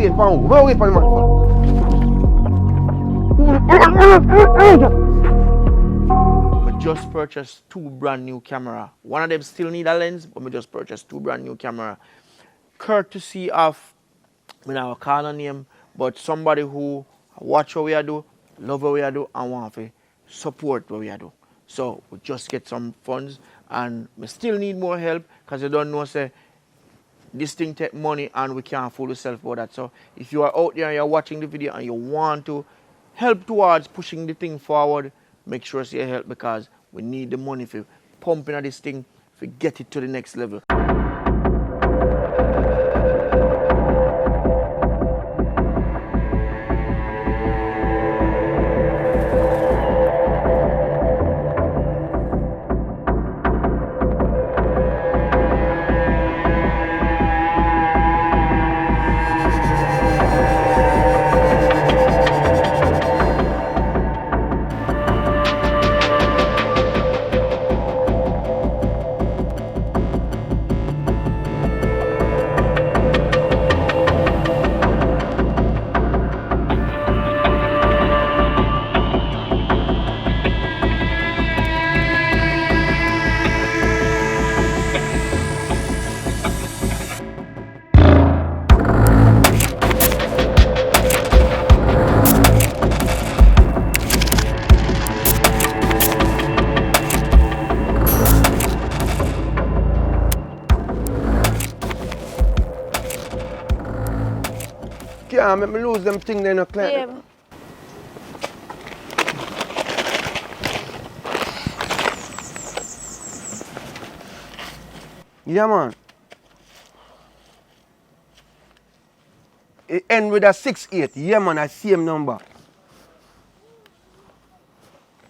wait for who? Wait for the man for. I just purchased 2 brand new camera. One of them still need a lens, but I just purchased 2 brand new camera. Courtesy of, I don't call a name, but somebody who watch what we do, love what we do, and want to support what we do. So we just get some funds, and we still need more help, because you don't know, say, this thing take money and we can't fool ourselves about that. So if you are out there and you're watching the video and you want to help towards pushing the thing forward, make sure you help, because we need the money for pumping at this thing, to get it to the next level. Yeah, make me lose them things then, clear. Yeah. Yeah, man. It end with a 6-8. Yeah, man, I same number.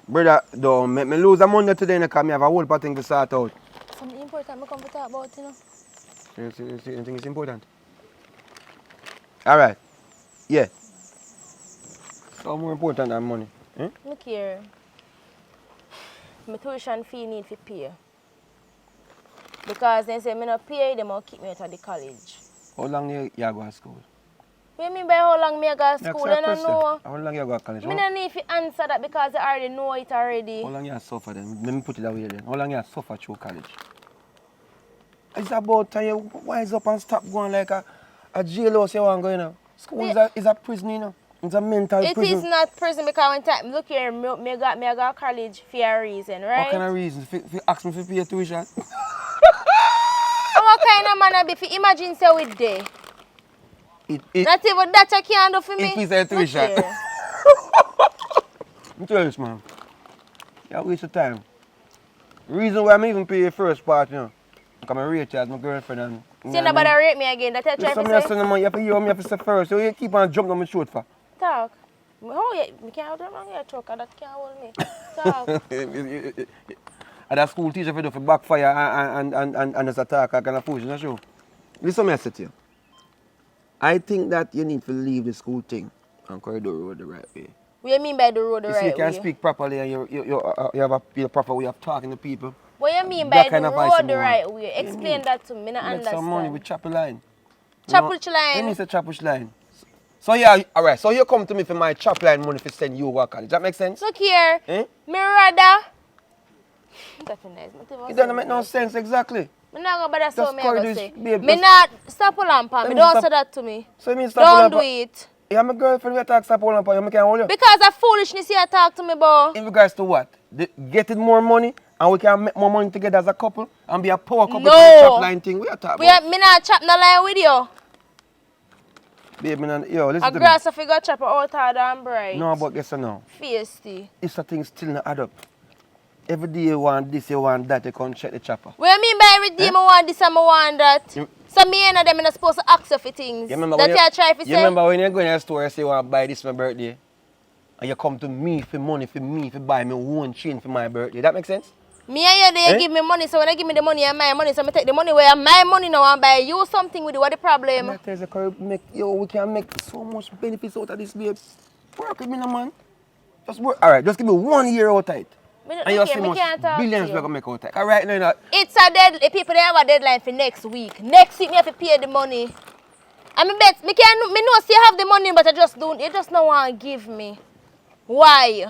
Brother, don't make me lose the money today because I have a whole lot of things to sort out. Something important I come to talk about, you know. You think it's important? All right. Yeah. So more important than money. Look here. My tuition fee need to pay. Because they say me not pay, they will keep me out of the college. How long you go to school? What do you mean by how long me go to school? I don't know. How long you go to college? I don't need to answer that because I already know it already. How long you suffer then? Let me put it away then. How long you suffer through college? It's about time you wise up and stop going like a jailhouse you want to go, you know. School is a prison, you know. It's a mental prison. It is not prison because when time, look here, me go to college for a reason, right? What kind of reason? For ask me to pay tuition? What kind of man I be? Imagine say we there. Not even that you can't do for me. If it's a tuition. I'm telling you this, man. You waste your time. Reason why I'm even pay your first part, you know. Because I rate you as my girlfriend and... So nobody rate me again, that's what I try to say? You have to hear me, you have to say first. So you keep on jumping on my throat for. Talk. Oh, yeah, I can't hold on here, talk, that can't hold me. Talk. And that school teacher for do for backfire and as attack, I can push, you know, sure. Listen, I say to you. I think that you need to leave the school thing and carry the road the right way. What do you mean by the road the right way? You can speak properly and you have a proper way of talking to people. What do you mean by the road the right way? Explain that to me, I don't understand. Make some money with chapel line. Chapel line? When you say chapel line. So yeah, alright, so you come to me for my chapel line money to send you to college. That make sense? Look here, me rather... That's nice. It doesn't make no sense exactly. I'm not going to so me go say. Me not stop lampa. Me don't say that to me. So you mean stop Don't do it. Yeah, my girlfriend will talk stop lampa. You can't hold you. Because of foolishness you talk to me, boy. In regards to what? Getting more money and we can make more money together as a couple and be a power couple no. to the chop line thing. We are talking about. Me not chop no line with you. Babe, yo, listen to me. A grass if you got chop out hard and bright. No, but guess what now? Feisty. It's a thing still not add up. Every day you want this, you want that, you can't check the chopper. What do you mean by every day I want this and I want that? So me and them not supposed to ask you for things. You try to say? You remember when you go in the store and say you want to buy this for my birthday? And you come to me for money for me to buy me one chain for my birthday. That makes sense? Me and you, they give me money, so when I give me the money and my money, so I take the money where my money now and buy you something with it. What the problem? We can make so much benefits out of this, babe. Work with me, no man. Just work. Alright, just give me 1 year out of it. And you'll see much billions we're going to make out of it. Alright, no. It's a deadline. People they have a deadline for next week. Next week, me have to pay the money. I mean, bet me can me know say you have the money, but you just don't want to give me. Why?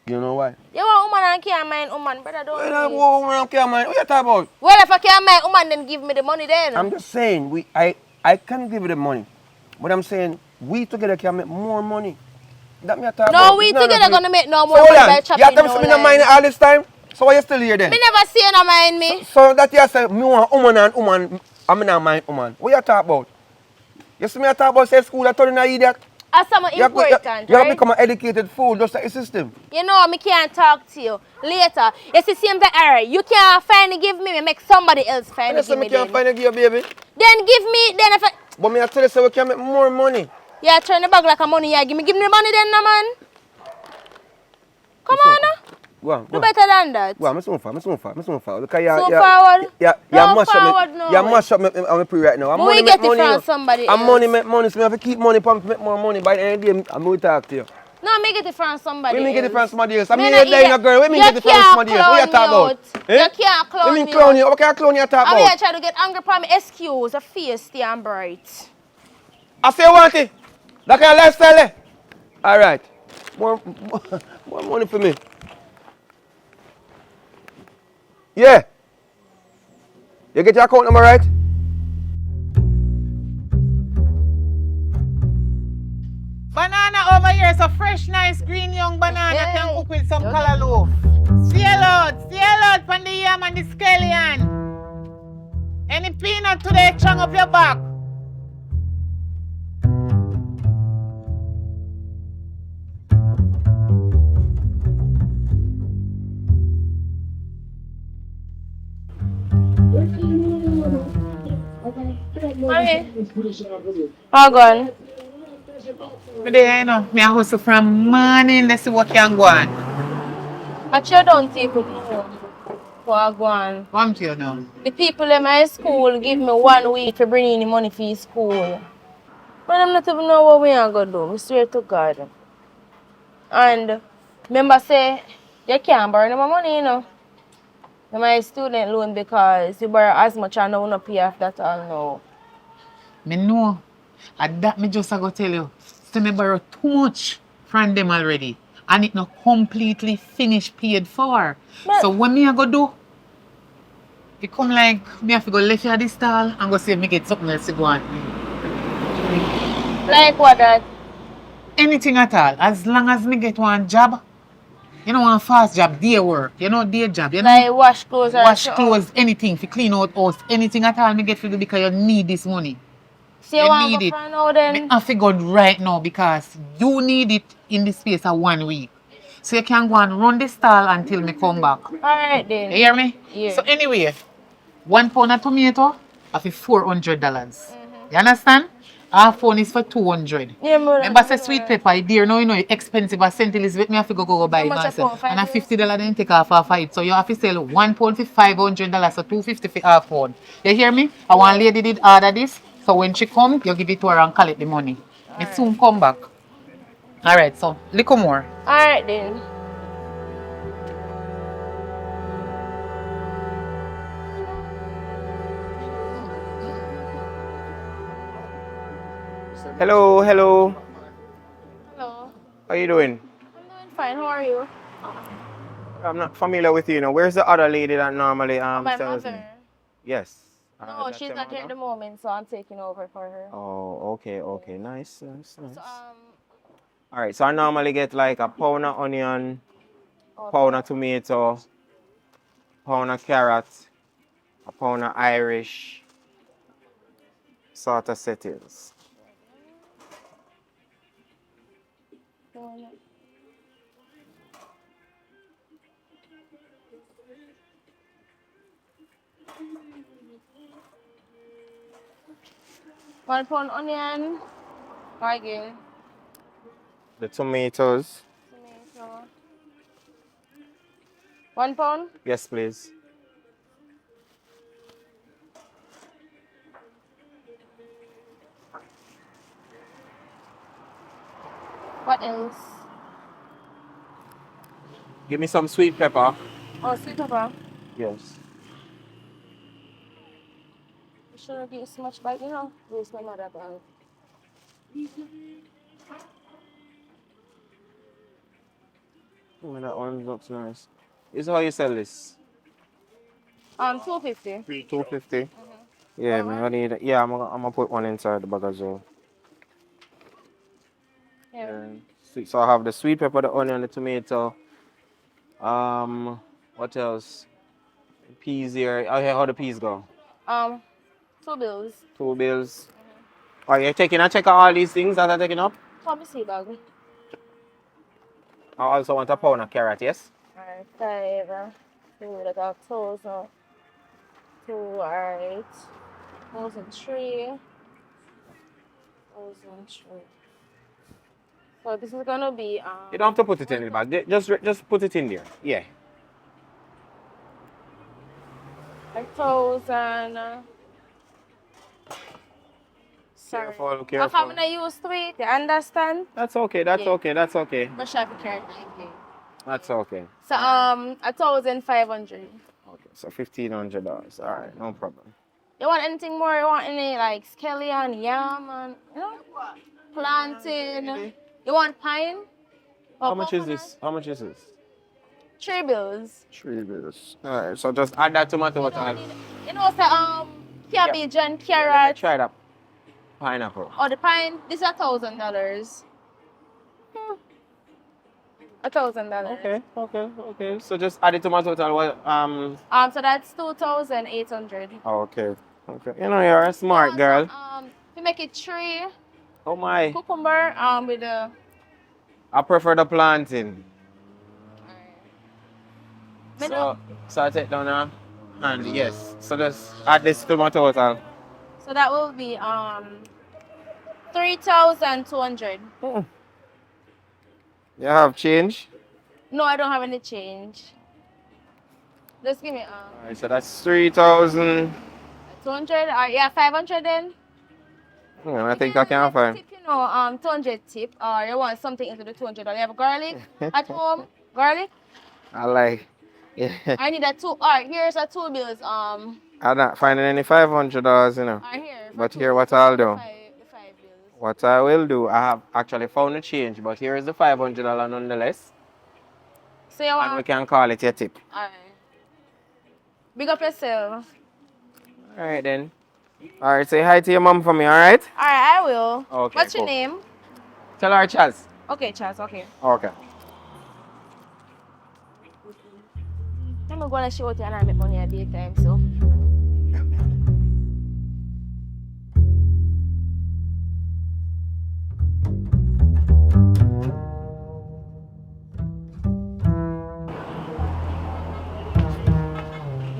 You know why? You want woman and can't mind woman, but I don't Well, do I it. don't care, man. What you talking about? Well, if I can't mind woman, then give me the money then. I'm just saying, I can give you the money. But I'm saying, we together can make more money. That me I talk No, about. we It's not together enough. gonna make no So more hold money on. by You chopping have no to me not mind line. all this time? So why you still here then? Me never see you not mind me. So that you say, me want woman and woman, I'm not mind woman. What you talk about? You see me I talk about say school, I told you not idiot. That's something important, You have right? become an educated fool just like the system. You know, me can't talk to you later. It's the same thing, alright. You can't finally give me, make somebody else And finally you say give me me can't then. find a girl, baby. Then give me, then if I... But me I tell you so we can make more money. Yeah, turn the bag like a money, yeah. Give me the money then, no, man. Come on, now. Go on, go Do on. better than that. Well, I'm so far. Because So forward? you No mash forward, up no me. You way. mash up me on my pre right now. And But money we make get it money. from You know. somebody And else. money make money. So me have to keep money to make more money. By the end of the day, I'm going to talk to you. No, me get it from somebody We mean else. get it from somebody else. I Me mean, not you're idiot. a girl. We mean You get it from can't somebody else. What you clown talking about? me out. You can't clown We me mean clown out. you. What kind of clown you talking I'm about? here trying to get angry for me excuse. A face stay and bright. I say you want it. That kind of lifestyle there. All right. More money for me. Yeah. You get your account number right? Banana over here is a fresh, nice, green, young banana. Hey. Can cook with some color loaf. Stay out from the yam and the scallion. Any peanut today, chung up your back. Mommy. Oh, gone. Today, you know, me a hustle from morning. Let's see what can go on. Actually, I don't even know what go on. Come to you now. The people in my school give me 1 week to bring in the money for school. But I'm not even know what we are going to do. I swear to God. And remember say, you can't borrow no more money, you know. My student loan because you borrow as much and I will not pay off that all now. Me know. And that me just a go tell you. So me borrow too much from them already. And it not completely finished paid for. But- So what me a go do? It come like me have to go left here at the stall and go see if me get something else to go on. Like what that? Anything at all. As long as me get one job. You know, one fast job, day work. You know, day job. You know, Like wash clothes or wash something. clothes, anything, for clean out house, anything at all me get to do because you need this money. So you You want need to it. go for now Me then? have to go right now because you need it in the space of 1 week. So you can go and run the stall until me come back. Alright then. You hear me? Yeah. So anyway, 1 pound of tomato are for $400. You understand? Half pound is for 200. Yeah, mother. Remember say sweet pepper, dear, now you know it's expensive. But St. Elizabeth, me have to go buy How it much a myself. pound? And a $5? $50 then take off it. So you have to sell 1 pound for $500, so $250 for half pound. You hear me? I one lady did order this. So when she come, you give it to her and collect the money. Me soon come back. Alright, so little more. Alright then. Hello. Hello. How you doing? I'm doing fine. How are you? I'm not familiar with you, you know. Where's the other lady that normally My sells me? mother. Yes. No, that's she's your not here at mother? the moment, so I'm taking over for her. Oh, okay. Nice. So, All right, so I normally get like a pound of onion, pound of tomato, pound of carrot, a pound of Irish, sort of settings. One pound onion. Again. The tomatoes. Tomato. 1 pound. Yes, please. What else? Give me some sweet pepper. Oh, sweet pepper. Yes. shouldn't get so much back, you know. Waste my mother bag. Oh, that one looks nice. This is how you sell this? 250. 250. Yeah, man. I need. Yeah, I'm gonna put one inside the bag as well. Yeah. So I have the sweet pepper, the onion, the tomato. What else? Peas here. Oh, yeah, how the peas go? 2 bills. 2 bills. Are you taking a check of all these things that are taking up? Let me see bag. I also want a pound of carrot, yes? Alright, 5. That are 1,000. 2, alright. 1,003. 1,003. So this is gonna be You don't have to put it in the bag. Just put it in there. Yeah. 1,000. Sorry. Careful, I'm careful. gonna use 3. You understand? That's okay. That's Yeah. okay. That's okay. But sure, carrot. That's okay. So 1,500. Okay. So $1,500. All right. No problem. You want anything more? You want any like scallion, yam, and you know, plantain? You want pine? Or How much is coconut? this? How much is this? 3 bills. 3 bills. All right. So just add that tomato. You know, cabbage and carrot. Try that. Pineapple. Or the pine. This is $1,000. $1,000. Okay. So just add the tomato total. So that's 2,800. Okay. You know you're a smart girl. So, we make it 3 Oh my. cucumber with the. I prefer the plantain. Middle. So I take down now. And yes. So just add this to my total. So that will be 3,200. You have change? No, I don't have any change. Just give me Alright, so that's 3,000. 200. Yeah, 500 then. I think I can find. Tip, 200 tip. Or you want something into the 200. Or you have garlic at home? Garlic? I like. Yeah. I need a 2. Alright, here's a 2 bills. I'm not finding any $500, you know. Here. But here, what I'll do. The 5 bills. What I will do, I have actually found a change, but here is the $500 nonetheless. So you want? And we can call it your tip. Alright. Big up yourself. Alright then. Alright, say hi to your mom for me, alright? Alright, I will. Okay. What's your name? Tell her Charles. Okay, Charles. Okay. Okay. I'm gonna show you and I make money at daytime, so.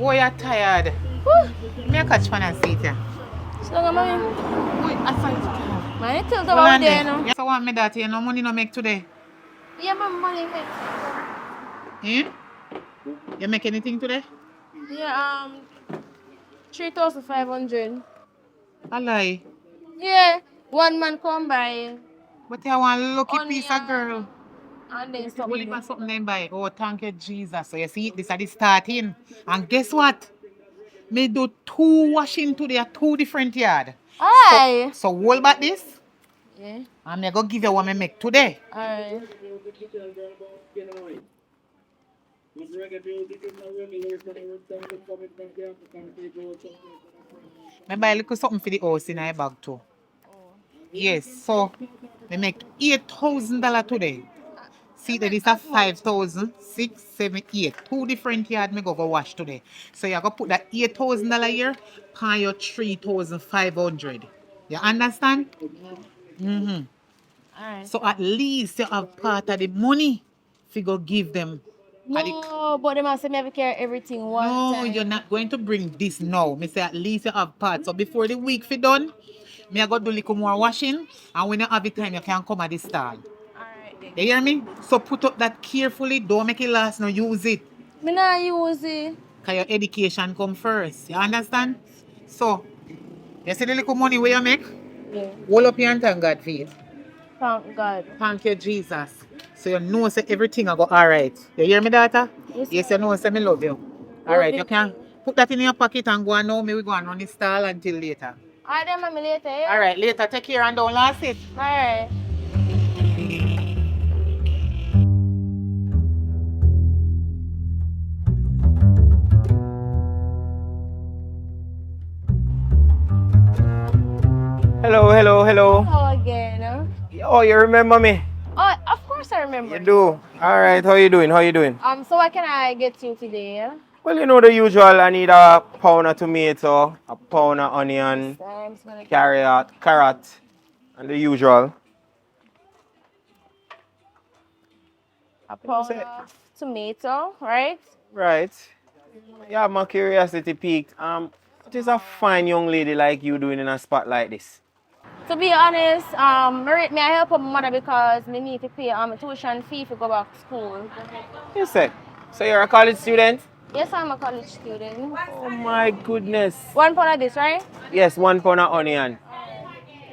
Oh, you're tired. Me catch fun and see it. So long, mommy. Wait, I saw it. Man, you tell them about there, no? Yes, I want me that you no money no make today. Yeah, my money. Eh? You make anything today? Yeah, 3,500. I lie. Yeah, one man come by But I want lucky Only, piece of girl. and then Only something. for something then buy. Oh, thank you, Jesus. So you see, this is the starting. And guess what? Me do 2 washing today at 2 different yard. Aye. So hold back this. Yeah. And me go give you what me make today. Aye. Me buy a little something for the house in my bag too. Yes, so me make $8,000 today. See that this is 5,000, 6, 7, 8. 2 different yard me go wash today. So you go put that $8,000 here on your 3,500. You understand? Mm-hmm. Alright. So at least you have part of the money if you go give them. No, but they must say me have to carry everything one No, time. you're not going to bring this now. Me say at least you have part. So before the week fi done, me I go do little more washing. And when you have the time, you can come at the stall. Alright then. You hear me? So put up that carefully. Don't make it last. No, use it. Me not use it. Because your education come first. You understand? So, you see the little money where you make? Yeah. Hold up your hand and thank God for it. Thank God. Thank you, Jesus. So you know say everything will go alright. You hear me, daughter? Yes, Yes, you know say me love you. Alright, you you can put that in your pocket and go on now. Me we go and run the stall until later. Alright then, mommy, later, yeah? Alright, later. Take care and don't last it. Alright. Hello, hello, hello. Hello again. Oh, you remember me? Oh, of course I remember. You do. All right. How you doing? How you doing? So what can I get you today? Well, you know the usual. I need a pound of tomato, a pound of onion, I'm just gonna carrot, and the usual. a pound of tomato, right? Right. Yeah, my curiosity peaked. What is a fine young lady like you doing in a spot like this? To be honest, me I help my mother because me need to pay a tuition fee to go back to school. You say. So you're a college student? Yes, I'm a college student. Oh my goodness. 1 pound of this, right? Yes, 1 pound of onion.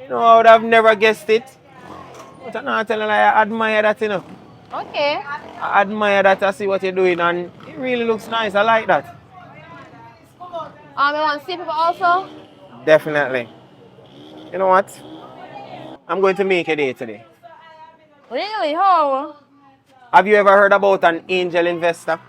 No, I would have never guessed it. But I'm not telling you, I admire that, you know. Okay. I admire that. I see what you're doing, and it really looks nice. I like that. You want to see people also? Definitely. You know what? I'm going to make a day today. Really? How? Have you ever heard about an angel investor?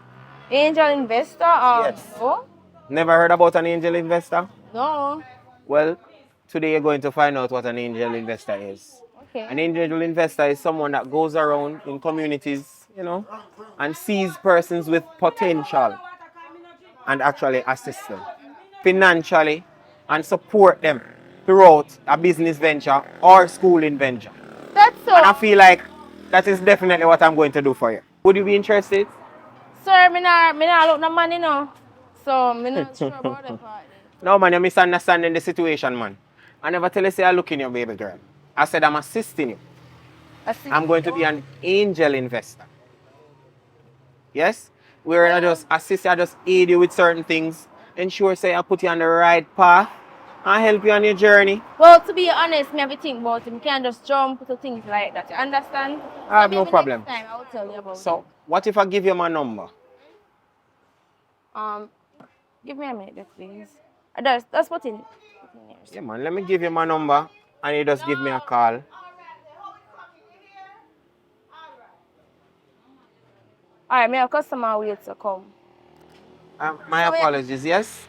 Angel investor? Yes. No. Never heard about an angel investor? No. Well, today you're going to find out what an angel investor is. Okay. An angel investor is someone that goes around in communities, you know, and sees persons with potential and actually assist them financially and support them throughout a business venture or schooling venture. That's so. And I feel like that is definitely what I'm going to do for you. Would you be interested? Sir, me not look no money now. So, me not sure about that part. No, man, you're misunderstanding the situation, man. I never tell you, say, I look in your baby girl. I said, I'm assisting you. I'm going to be an angel investor. Yes? Where I just assist you, I just aid you with certain things. Ensure, say, I put you on the right path and help you on your journey. Well, to be honest, me have to think about it. You can't just jump to things like that. You understand? I have So no maybe problem. Next time I will tell you about So, what if I give you my number? it. Give me a minute, please. That's what in. Yeah, man, let me give you my number and you just give me a call. Alright, me a customer wait to come. My apologies, yes?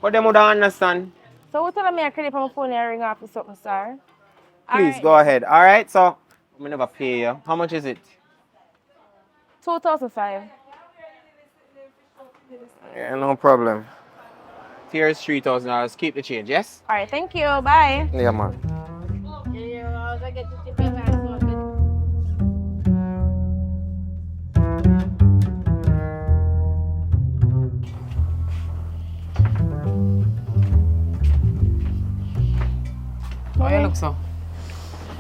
But them would understand. So what tell me a credit from my phone and ring off or something, sir? Please, go ahead. All right, so I'm never pay you. How much is it? 2005. Yeah, no problem. Here's $3,000. Keep the change, yes? Alright, thank you. Bye. Yeah, man. How you look so?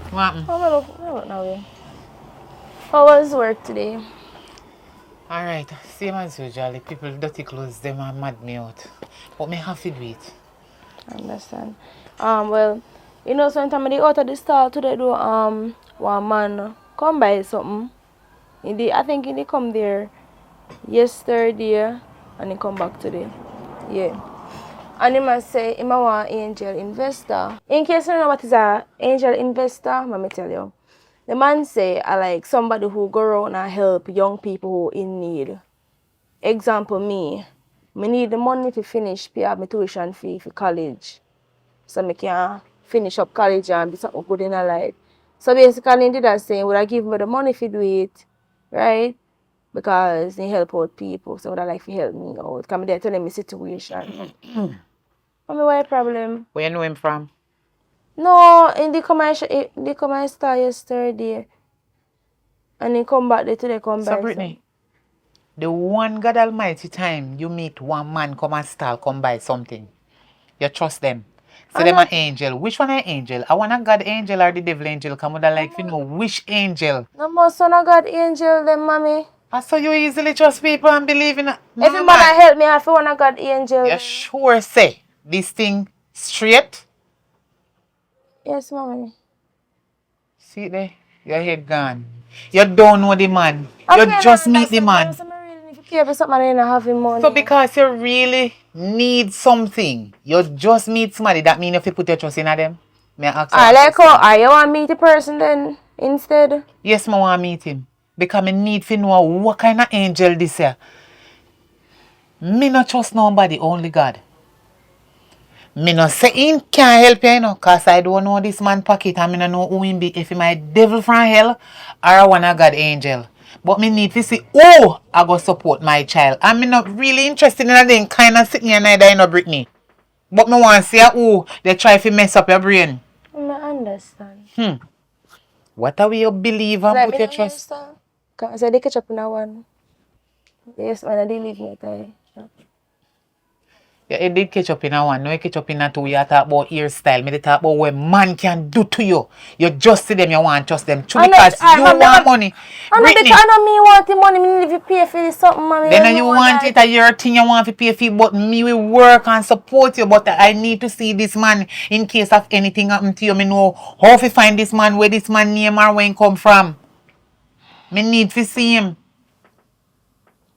What happened? I look now. How was work today? Alright, same as usual. The people dirty clothes, them are mad me out. But me have to do it. I understand. Well, you know, sometimes they out of the store today do one man come buy something. I think he come there yesterday and he come back today. Yeah. And he must say he want angel investor. In case you don't know what is a angel investor, let me tell you. The man say I like somebody who go around and help young people who in need. Example me need the money to finish pay up my tuition fee for college. So I can finish up college and be something good in a life. So basically he did that saying, would I give me the money if you do it, right? Because they help out people. So would I like to help me out? Come there telling me situation. What problem? Where you know him from? No, in the commercial store yesterday. And he come back there today come So back. Brittany, the one God Almighty time you meet one man come and stall, come buy something. You trust them. So them an angel. Which one an angel? I want a God angel or the devil angel? Come with like you know which angel? No more son of God angel them, mommy. I saw you easily trust people and believe in it. Every man I help me, I feel one of God angel. You sure say this thing straight? Yes, mommy. See it there? Your head gone. You don't know the man. You Okay, just no, meet the man. So I really need to Yeah, but something ain't having money. So because you really need something, you just need somebody, that mean if you put your trust in them? May I ask you I a like how question? I you want to meet the person then instead. Yes, I want to meet him. Because I need to know what kind of angel this here. Me not trust nobody, only God. Me no say him can't help you, cause I don't know this man pocket and me no know who him be. If he my devil from hell or one of God angel. But me need to see who I go support my child. And me not really interested in that kind of sitting here neither, Brittany. But me want to see who they try to mess up your brain. I understand. What are we you believe and Like put me your no trust? understand. Cause I dey catch up in a one. Yes, when I did leave me tie. Yeah, it did catch up in a one. No, you catch up in a two. You talk about hairstyle. Me they talk about what man can do to you. You just see them, you want to trust them. True, because you want money. I know Brittany, because I know me want the money, me need to pay for this something, mommy. then you want it at your thing, you want to pay fee, but me will work and support you. But I need to see this man in case of anything happen to you. Me know how to find this man, where this man name or where he come from. Me need to see him.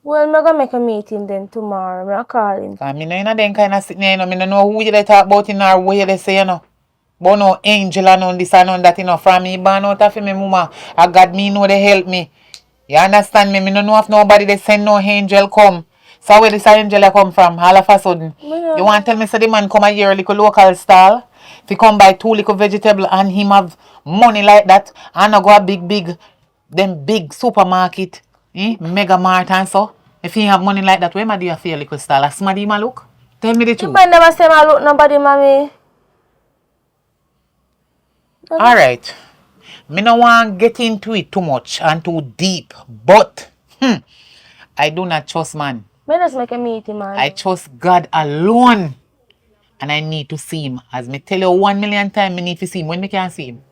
Well, I'm gonna make a meeting then tomorrow. I'm gonna call him. Cause me know you know them kind of sitting there, me no know who you they talk about in or where they say, But no angel and none this and none that, From me born out of me mama. I God me know they help me. You understand me? Me no know if nobody they send no angel come. So where this angel come from all of a sudden? You want to tell me so the man come a year little local stall? If he come buy 2 little vegetable and him have money like that and I go a them big supermarket, mega mart and so. If he have money like that, where ma do you feel little stall? As somebody ma look? Tell me the You truth. man never say I look nobody, mommy. Alright. Me no want get into it too much and too deep. But I do not trust man. Me just make a meeting, man. I trust God alone. And I need to see him. As me tell you 1,000,000 times, me need to see him. When me can see him?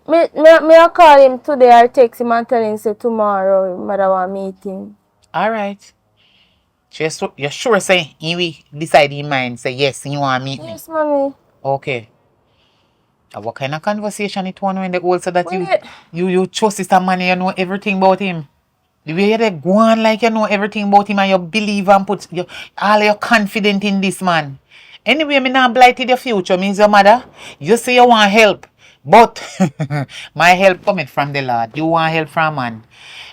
Me I call him today or text him and tell him say tomorrow mother want meeting. Alright. You sure say he will decide in mind, say yes, you want to meet me? Yes, mommy. Okay. What kind of conversation it want when they all say that you trust this man, you know everything about him? The way you go on like you know everything about him and you believe and put all your confidence in this man. Anyway, me not blighted your future, means your mother. You say you want help, but my help coming from the Lord. You want help from man.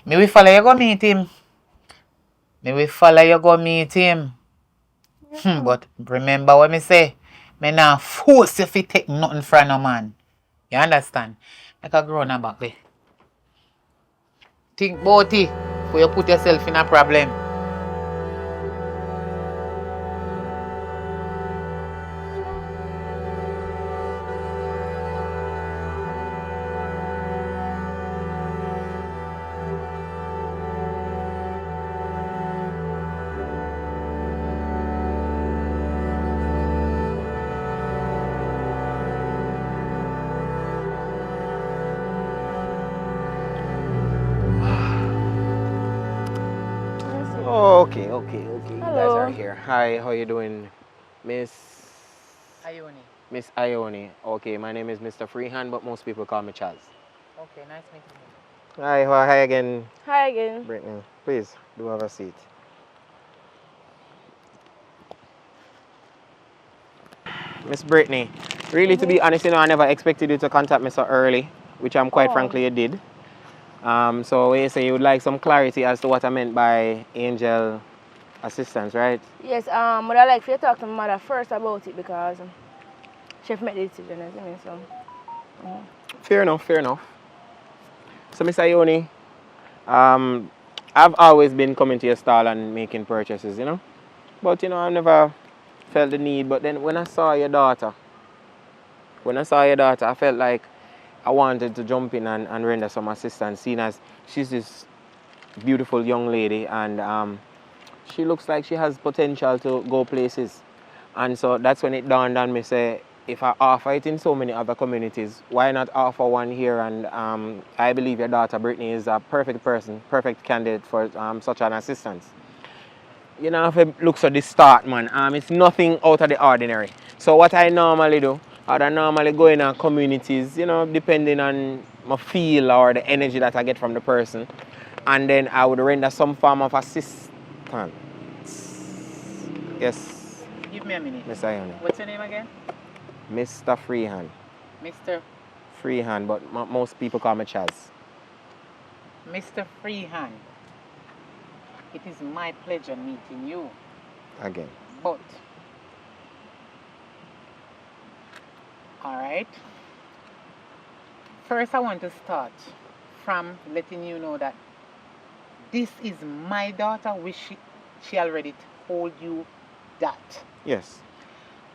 Me will follow you go meet him. But remember what me say. Me not force you to take nothing from no man. You understand? Like a grown up back there. Think about it before you put yourself in a problem. Okay. You guys Hello. are here. Hi, how you doing, Miss Ione. Miss Ione? Okay, my name is Mr. Freehand, but most people call me Chaz. Okay, nice meeting you. Hi again, Hi again. Brittany. Please do have a seat. Miss Brittany, really to be honest, I never expected you to contact me so early, which I'm quite frankly you did. So when you say you would like some clarity as to what I meant by angel assistance, right? Yes, but I like for you to talk to my mother first about it because she made the decision, you know, so. Fair enough. So, Miss Ione, I've always been coming to your stall and making purchases, But, I never felt the need. But then when I saw your daughter, I felt like I wanted to jump in and render some assistance, seeing as she's this beautiful young lady and she looks like she has potential to go places. And so that's when it dawned on me, say, if I offer it in so many other communities, why not offer one here? And I believe your daughter, Brittany, is a perfect candidate for such an assistance. If you look at the start, man, it's nothing out of the ordinary. So what I normally do, I normally go in communities, depending on my feel or the energy that I get from the person. And then I would render some form of Thanks. Yes, Give me a minute. Mr. Ione. What's your name again? Mr. Freehand. Mr. Freehand, but most people call me Chaz. Mr. Freehand. It is my pleasure meeting you. Again. But, alright. First, I want to start from letting you know that this is my daughter, which she already told you that. Yes.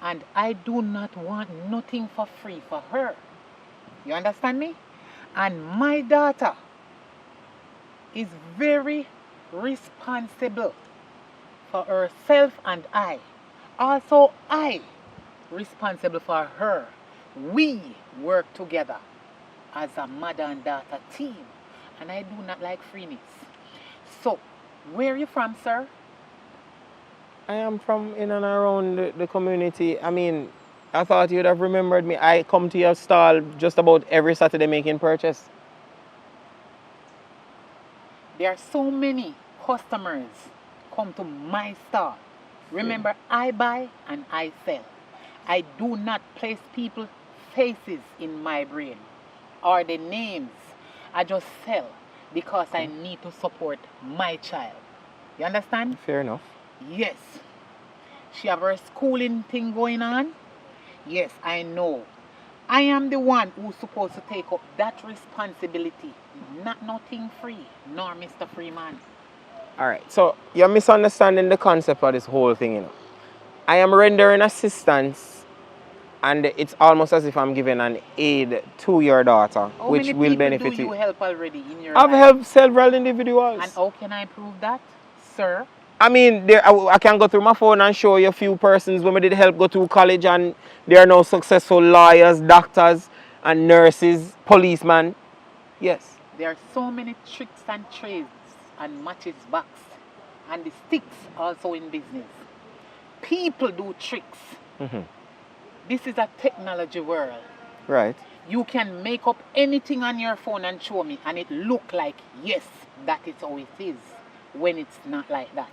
And I do not want nothing for free for her. You understand me? And my daughter is very responsible for herself and I. Also, I responsible for her. We work together as a mother and daughter team. And I do not like freeness. So, where are you from, sir? I am from in and around the community. I mean, I thought you'd have remembered me. I come to your stall just about every Saturday making purchase. There are so many customers come to my store. Remember, I buy and I sell. I do not place people's faces in my brain or the names. I just sell because I need to support my child. You understand? Fair enough. Yes. She have her schooling thing going on. Yes, I know. I am the one who's supposed to take up that responsibility. Not nothing free, nor Mr. Freeman. All right. So you're misunderstanding the concept of this whole thing, you know. I am rendering assistance, and it's almost as if I'm giving an aid to your daughter, How which many will people benefit do you you. help already in your I've life? helped several individuals. And how can I prove that, sir? I mean, I can go through my phone and show you a few persons when we did help go to college, and they are now successful lawyers, doctors, and nurses, policemen. Yes. There are so many tricks and trades and matches box and the sticks also in business. People do tricks. Mm-hmm. This is a technology world. Right. You can make up anything on your phone and show me, and it look like, yes, that is how it is, when it's not like that.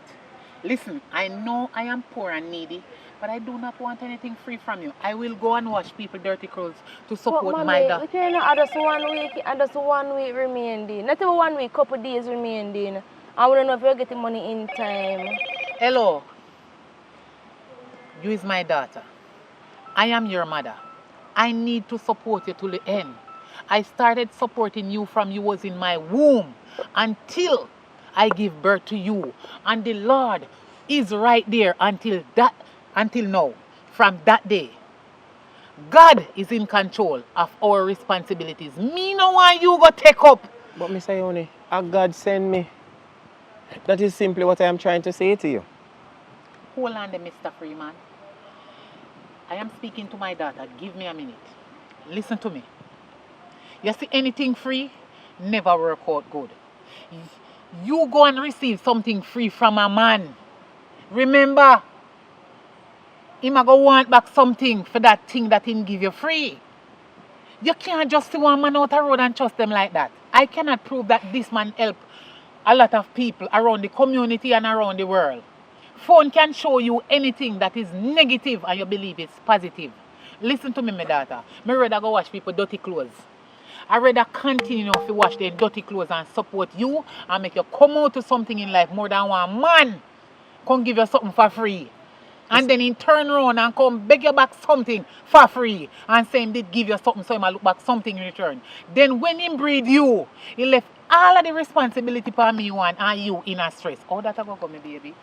Listen, I know I am poor and needy, but I do not want anything free from you. I will go and wash people dirty clothes to support But my mommy, daughter. we can just 1 week and just 1 week remaining. Not even 1 week, couple days remaining. I want to know if you're getting money in time. Hello. You is my daughter. I am your mother. I need to support you to the end. I started supporting you from you was in my womb until I give birth to you. And the Lord is right there until now. From that day. God is in control of our responsibilities. Me no want you go take up. But Miss Ione, God send me. That is simply what I am trying to say to you. Hold on there, Mr. Freeman. I am speaking to my daughter. Give me a minute. Listen to me. You see, anything free never work out good. You go and receive something free from a man. Remember, him a go want back something for that thing that him give you free. You can't just see one man out the road and trust them like that. I cannot prove that this man help a lot of people around the community and around the world. Phone can show you anything that is negative and you believe it's positive. Listen to me, my daughter. Me rather go wash people dirty clothes. I rather continue to wash their dirty clothes and support you and make you come out to something in life more than one man come give you something for free. And then he turn around and come beg you back something for free and say him did give you something so he might look back something in return. Then when he breed you, he left all of the responsibility for me one and you in a stress. How that go for me, baby?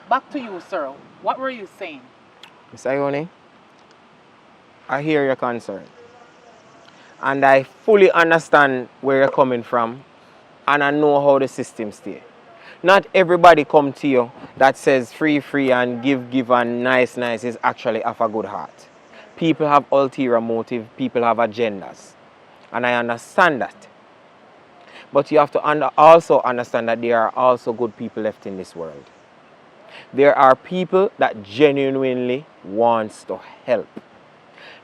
Back to you, sir. What were you saying? Miss Ione, I hear your concern. And I fully understand where you're coming from. And I know how the system stays. Not everybody come to you that says free and give and nice is actually of a good heart. People have ulterior motive, people have agendas. And I understand that. But you have to also understand that there are also good people left in this world. There are people that genuinely wants to help.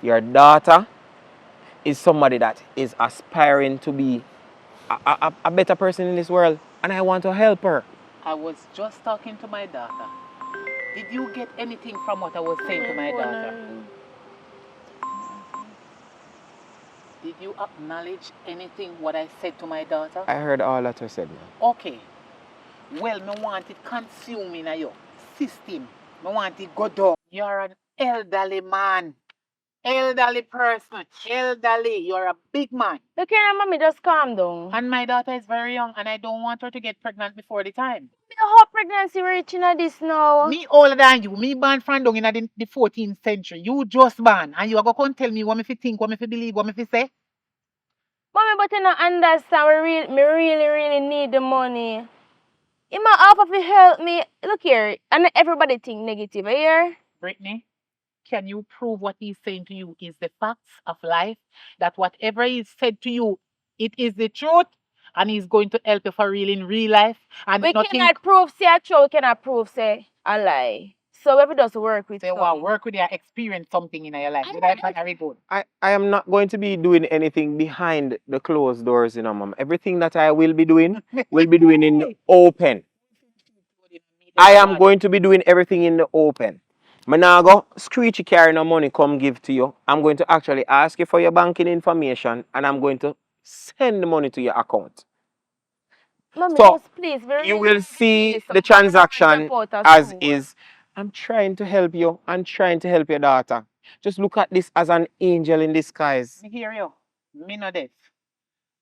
Your daughter is somebody that is aspiring to be a better person in this world, and I want to help her. I was just talking to my daughter. Did you get anything from what I was saying to my daughter? Did you acknowledge anything what I said to my daughter? I heard all that you said, man. Okay. Well, me want it consume in your system. Me want it go down. You're an elderly man. Elderly person. Elderly. You're a big man. Look here, mommy, just calm down. And my daughter is very young and I don't want her to get pregnant before the time. How pregnancy reaching at this now? Me older than you. Me born from down in the 14th century. You just born. And you are going to tell me what me fi think, what me fi believe, what me fi say? Mommy, but you don't understand. Me really need the money. You might offer to help me. Look here, and everybody think negative, here. Brittany, can you prove what he's saying to you is the facts of life? That whatever he said to you, it is the truth, and he's going to help you for real in real life. And We nothing. cannot prove say a true, we cannot prove say a lie. So if it does work with So you want to work with your experience something in your life. That's very good. I am not going to be doing anything behind the closed doors, you know, mom. Everything that I will be doing in the open. I am going to be doing everything in the open. Manago, screechy carry no money come give to you. I'm going to actually ask you for your banking information and I'm going to send the money to your account. Mommy, So, just please, you will see the transaction as is. I'm trying to help you. I'm trying to help your daughter. Just look at this as an angel in disguise. Me hear you. Me know that.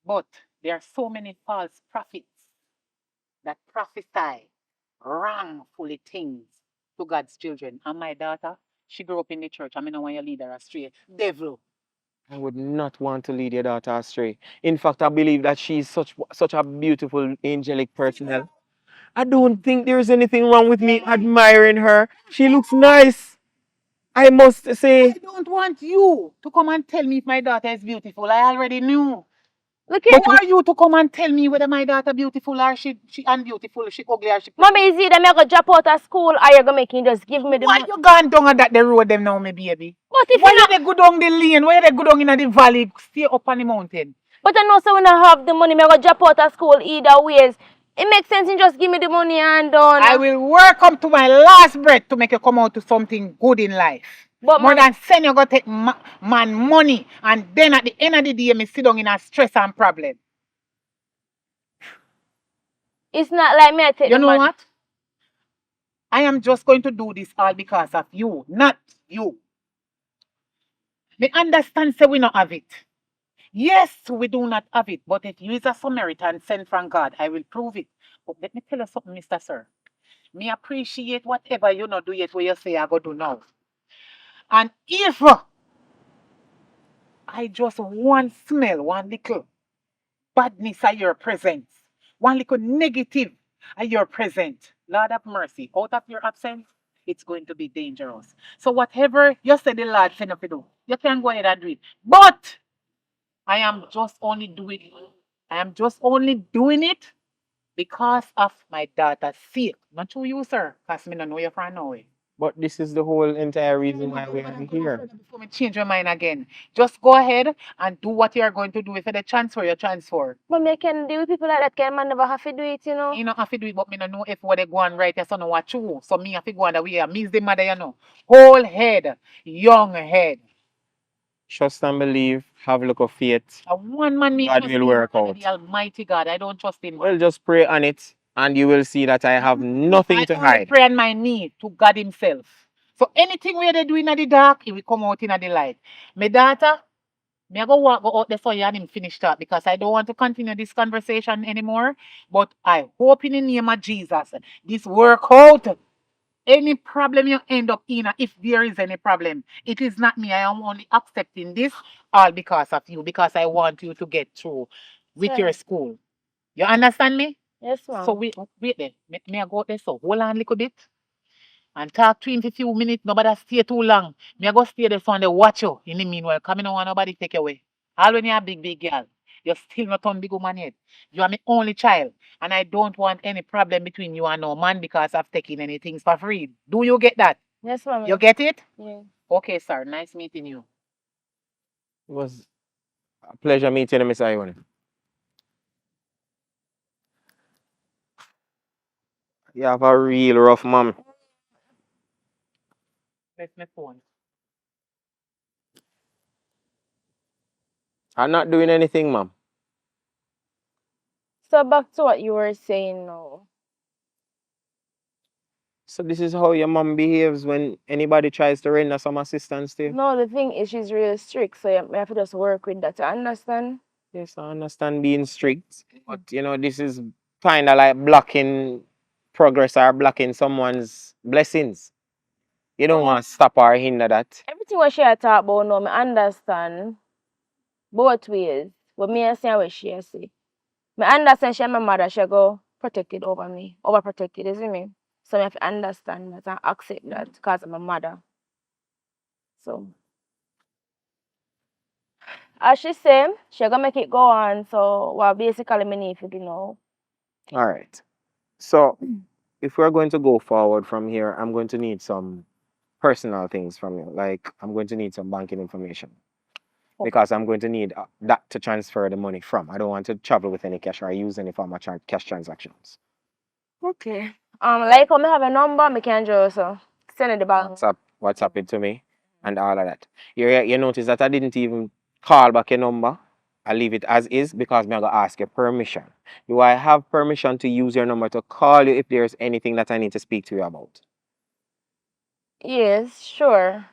But there are so many false prophets that prophesy wrongfully things to God's children. And my daughter, she grew up in the church. I mean, I want you to lead her astray. Devil. I would not want to lead your daughter astray. In fact, I believe that she's such a beautiful, angelic personnel. I don't think there's anything wrong with me admiring her. She looks nice. I must say. I don't want you to come and tell me if my daughter is beautiful. I already knew. Look here. Who are you to come and tell me whether my daughter beautiful or she unbeautiful, she ugly or she pretty? Mommy, is either me go drop out of school or you gonna make me just give me the Why money? you gone down on that the road them now, my baby? But if Why you you not, they go down the lane? Why you they go down in the valley? Stay up on the mountain. but I know so when I have the money, me go drop out of school either ways. It makes sense you just give me the money and done. I will work up to my last breath to make you come out to something good in life. But More mommy, than saying you go take man money and then at the end of the day, me sit down in a stress and problem. it's not like me I take You the know money. what? I am just going to do this all because of you, not you. Me understand say we not have it. Yes, we do not have it, but if you is a Samaritan sent from God, I will prove it. But let me tell you something, Mr. Sir. Me appreciate whatever you not do yet what you say I go do now. And if I just one smell, one little badness at your presence, one little negative at your presence, Lord have mercy, out of your absence, it's going to be dangerous. So whatever you say the Lord send up to do, you can go ahead and do it. But I am just only doing it because of my daughter's sake. Not to you, sir, because me don't know you from nowhere. But this is the whole entire reason why we are here. Before me change your mind again, just go ahead and do what you are going to do. If you transfer, you transfer. Mommy, I can deal with people like that. Can man never have to do it, you know? You know, have to do it, but me don't know if what they go and write, your son know what you. So me have to go on the way. Me's the mother, you know. Whole head, young head. Trust and believe, have a look of faith. And one man me God trust will him, work and out. the Almighty God. I don't trust him. Well, just pray on it and you will see that I have nothing to I only hide. pray on my knee to God Himself. So anything where they do in the dark, it will come out in the light. My daughter, me I go out there so you and him finish that because I don't want to continue this conversation anymore. But I hope in the name of Jesus, this work out. Any problem you end up in, if there is any problem, it is not me. I am only accepting this all because of you, because I want you to get through with Sure. your school. You understand me? Yes, ma'am. So wait there. Me I go out there so hold on a little bit and talk to him for a few minutes. Nobody stay too long. Me I go stay there so and they watch you. In the meanwhile, come in, don't want nobody take you away. All when you're a big girl, you're still not on big woman yet. You are my only child. And I don't want any problem between you and no man because I've taken any things for free. Do you get that? Yes, ma'am. You get it? Yeah. Okay, sir. Nice meeting you. It was a pleasure meeting you, Miss Ione. You have a real rough mom. That's my phone. I'm not doing anything, mom. So back to what you were saying now. So this is how your mom behaves when anybody tries to render some assistance to you? No, the thing is she's really strict, so you have to just work with that. I understand. Yes, I understand being strict, but this is kind of like blocking progress or blocking someone's blessings. You don't want to stop or hinder that. Everything what she had talk about now, I understand both ways. But me I say what she say. I understand she and my mother, she go protected over me, overprotected, isn't me? So I have to understand that and accept that because I'm my mother. So as she say, she gonna make it go on. So what basically me need to do now. All right. So if we're going to go forward from here, I'm going to need some personal things from you. Like I'm going to need some banking information because I'm going to need that to transfer the money from. I don't want to travel with any cash or use any form of cash transactions. Okay. Like when I have a number, I can just send it the bank. WhatsApp it to me and all of that. You notice that I didn't even call back your number. I leave it as is because I'm going to ask your permission. Do I have permission to use your number to call you if there's anything that I need to speak to you about? Yes, sure.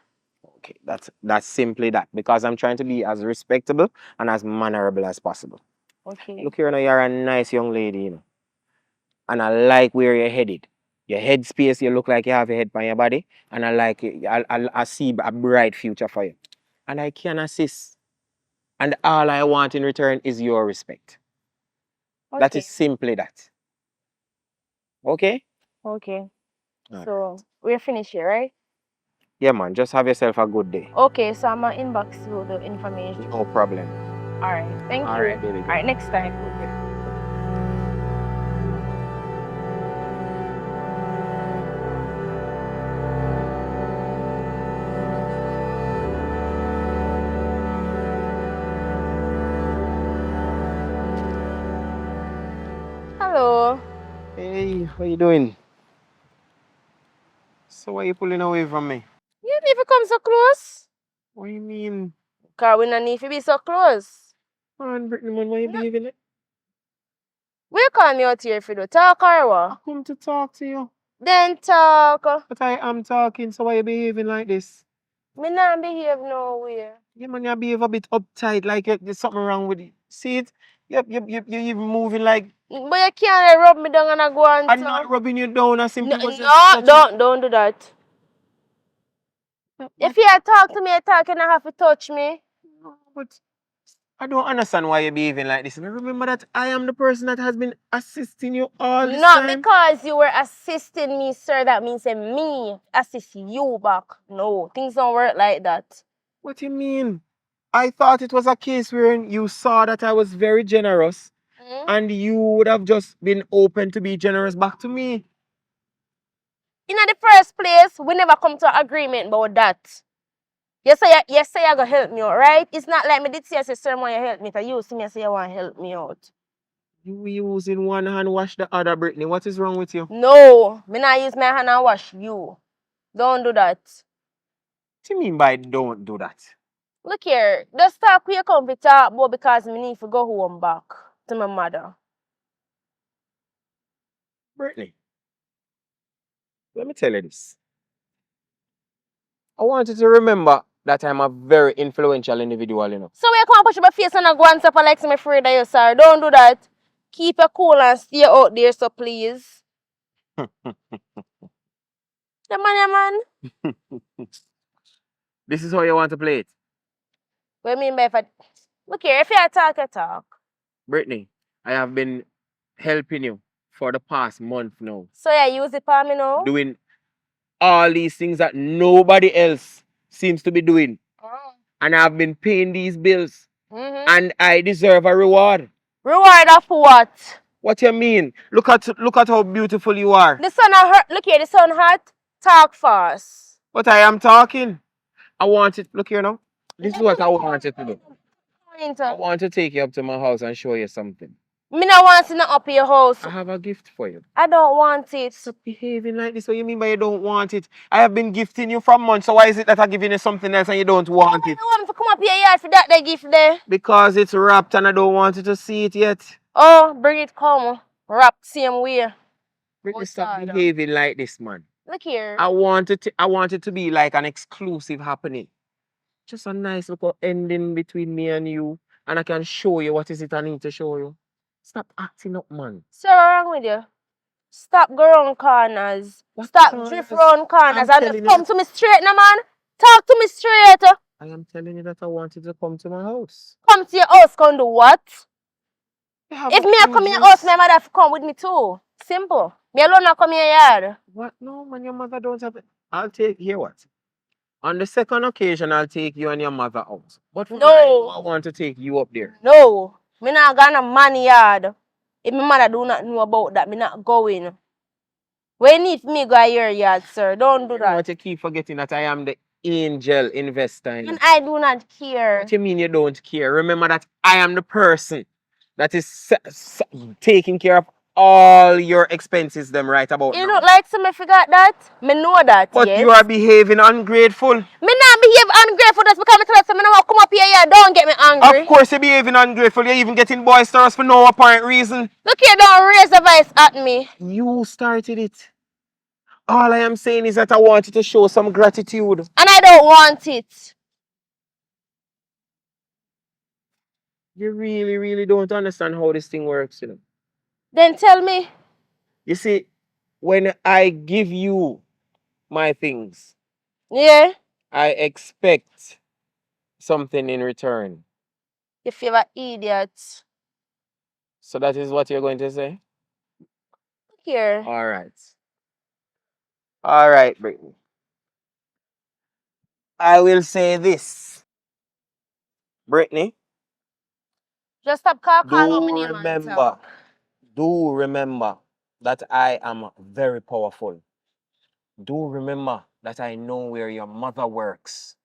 Okay, that's simply that because I'm trying to be as respectable and as mannerable as possible. Okay. Look here, now you're a nice young lady, and I like where you're headed. Your head space, you look like you have your head on your body, and I like it. I see a bright future for you, and I can assist. And all I want in return is your respect. That Okay. is simply that. Okay? Okay. All So right. we're finished here, right? Yeah, man. Just have yourself a good day. Okay, so I'm gonna inbox you the information. No problem. Alright, thank All you. right, baby girl. Alright, next time. Hello. Hey, how you doing? So why you pulling away from me? You need to come so close? What do you mean? Cause we don't need to be so close. Man, Brittany, man, why you No. behaving like? We call me out here if you do talk or I what? come to talk to you. Then talk. But I am talking, so why you behaving like this? Me not behave nowhere. Yeah, man, you behave a bit uptight, like there's something wrong with it. See it? You're even moving like But you can't rub me down and I go on I'm not rubbing you down. I No, simply was just no, touching. don't do that. But, If you talk to me, you talk, you don't have to touch me. no, but I don't understand why you're behaving like this. And remember that I am the person that has been assisting you all this Not time. because you were assisting me, sir. That means that me assist you back. No, things don't work like that. What do you mean? I thought it was a case where you saw that I was very generous and you would have just been open to be generous back to me. In the first place, we never come to an agreement about that. You say you're gonna help me out, right? It's not like me did say, sir, when you help me, you see me say you want to help me out. You using one hand wash the other, Brittany. What is wrong with you? No, me not use my hand and wash you. Don't do that. What do you mean by don't do that? Look here, just talk with your comfy talk, but because me need to go home back to my mother. Brittany, let me tell you this. I want you to remember that I'm a very influential individual. So we come push my face and I go and suffer like some afraid of you, sir. Don't do that. Keep it cool and stay out there, so please. The man. This is how you want to play it. What I mean by if I... Look here, if you talk, you talk. Brittany, I have been helping you for the past month now. So you use it for me now? Doing all these things that nobody else seems to be doing. Oh. And I've been paying these bills. Mm-hmm. And I deserve a reward. Reward of what? What you mean? Look at how beautiful you are. The sun hot. Look here, the sun hot. Talk fast. But I am talking. I want it. Look here now. This is what I want you to do. I want to take you up to my house and show you something. Me not want to up your house. I have a gift for you. I don't want it. Stop behaving like this. What you mean by you don't want it? I have been gifting you from months, so why is it that I'm giving you something else and you don't want it? You want me to come up your yard for that they gift there? Because it's wrapped and I don't want you to see it yet. Oh, bring it come. Wrap same way. Britney, stop behaving like this, man. Look here. I want it to be like an exclusive happening. Just a nice little ending between me and you. And I can show you what is it I need to show you. Stop acting up, man. So what's wrong with you? Stop go round corners. What Stop corners? drift round corners. I'm And telling come you. to me straight now, man. Talk to me straight. I am telling you that I want you to come to my house. Come to your house, come do what? Have If a me I come in your house, my mother have to come with me too. Simple. Me alone not come in your yard. What? No, man, your mother don't have it. I'll take, hear what? On the second occasion, I'll take you and your mother out. But for No. now, I want to take you up there. No. Me not gonna man yard. If my mother do not know about that, me not going. When you need me go your yard, sir. Don't do I that. want to keep forgetting that I am the angel investor. And I do not care. What you mean you don't care? Remember that I am the person that is taking care of all your expenses them right about You now. look like somebody forgot that? Me know that, But yes. you are behaving ungrateful. Me not behave ungrateful just because me tell you, me not want to come up here, don't get me angry. Of course you're behaving ungrateful. You're even getting boisterous for no apparent reason. Look here, don't raise the voice at me. You started it. All I am saying is that I want you to show some gratitude. And I don't want it. You really, really don't understand how this thing works, you know. Then tell me. You see, when I give you my things, Yeah? I expect something in return. You favorite idiot. So that is what you're going to say? Look here. All right. All right, Brittany. I will say this. Brittany, Just stop calling out my do name and remember, talk. do remember that I am very powerful. Do remember that I know where your mother works.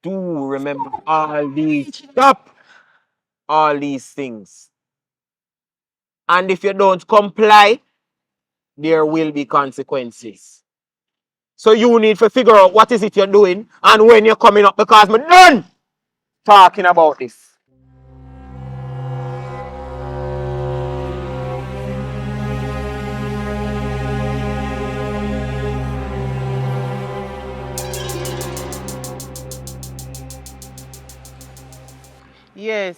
Do remember all these. Stop all these things. And if you don't comply, there will be consequences. So you need to figure out what is it you're doing and when you're coming up, because I'm done talking about this. Yes.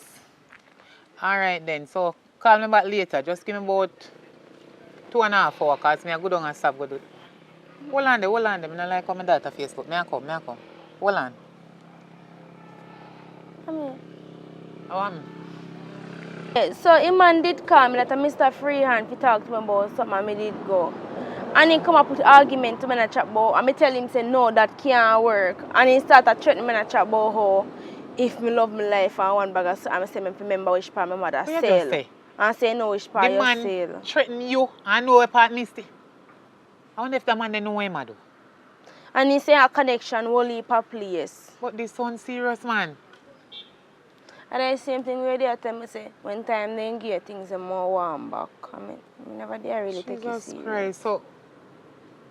All right then. So call me back later. Just give me about 2.5 hours because me I go down and stop go do. Hold on there, hold on there. I don't like how my data Facebook. Me I come. Hold on. Come here. How am So, him man did call me that a Mr. Freehand to talk to me about something and me did go. And he come up with argument to me in a chat about, and me tell him say no, that can't work. And he started threatening me in a chat about how if me love my life and one bag of something, I say me remember which part my mother What you sell. just say? And say no which part The you man sell. threaten you and know a part misty. I wonder if the man they know him do. And he say a connection will leave a place. But this one serious, man. And then same thing where they tell me say when time they get things are more warm back. I mean, me never dare really take it Jesus serious. Christ. So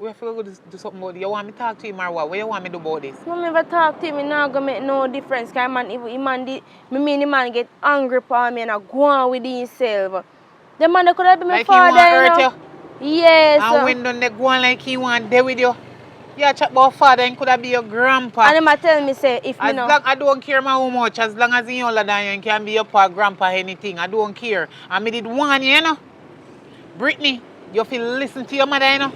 we have to go do something about it. You want me to talk to him or what? What you want me to do about this? No, me never talk to him, it not gonna make no difference. Cause man, if the man did, me mean the man get angry for me and I go on with himself. The man that could have been my Like father, he want hurt you? Yes. And when done they go on like he want there with you? You chat about father and could have be your grandpa. And him a tell me say if me As no. long I don't care how much, as long as you older than you and can be your pa, grandpa, anything. I don't care. And me did warn you, you know. Brittany, you feel listen to your mother, you know.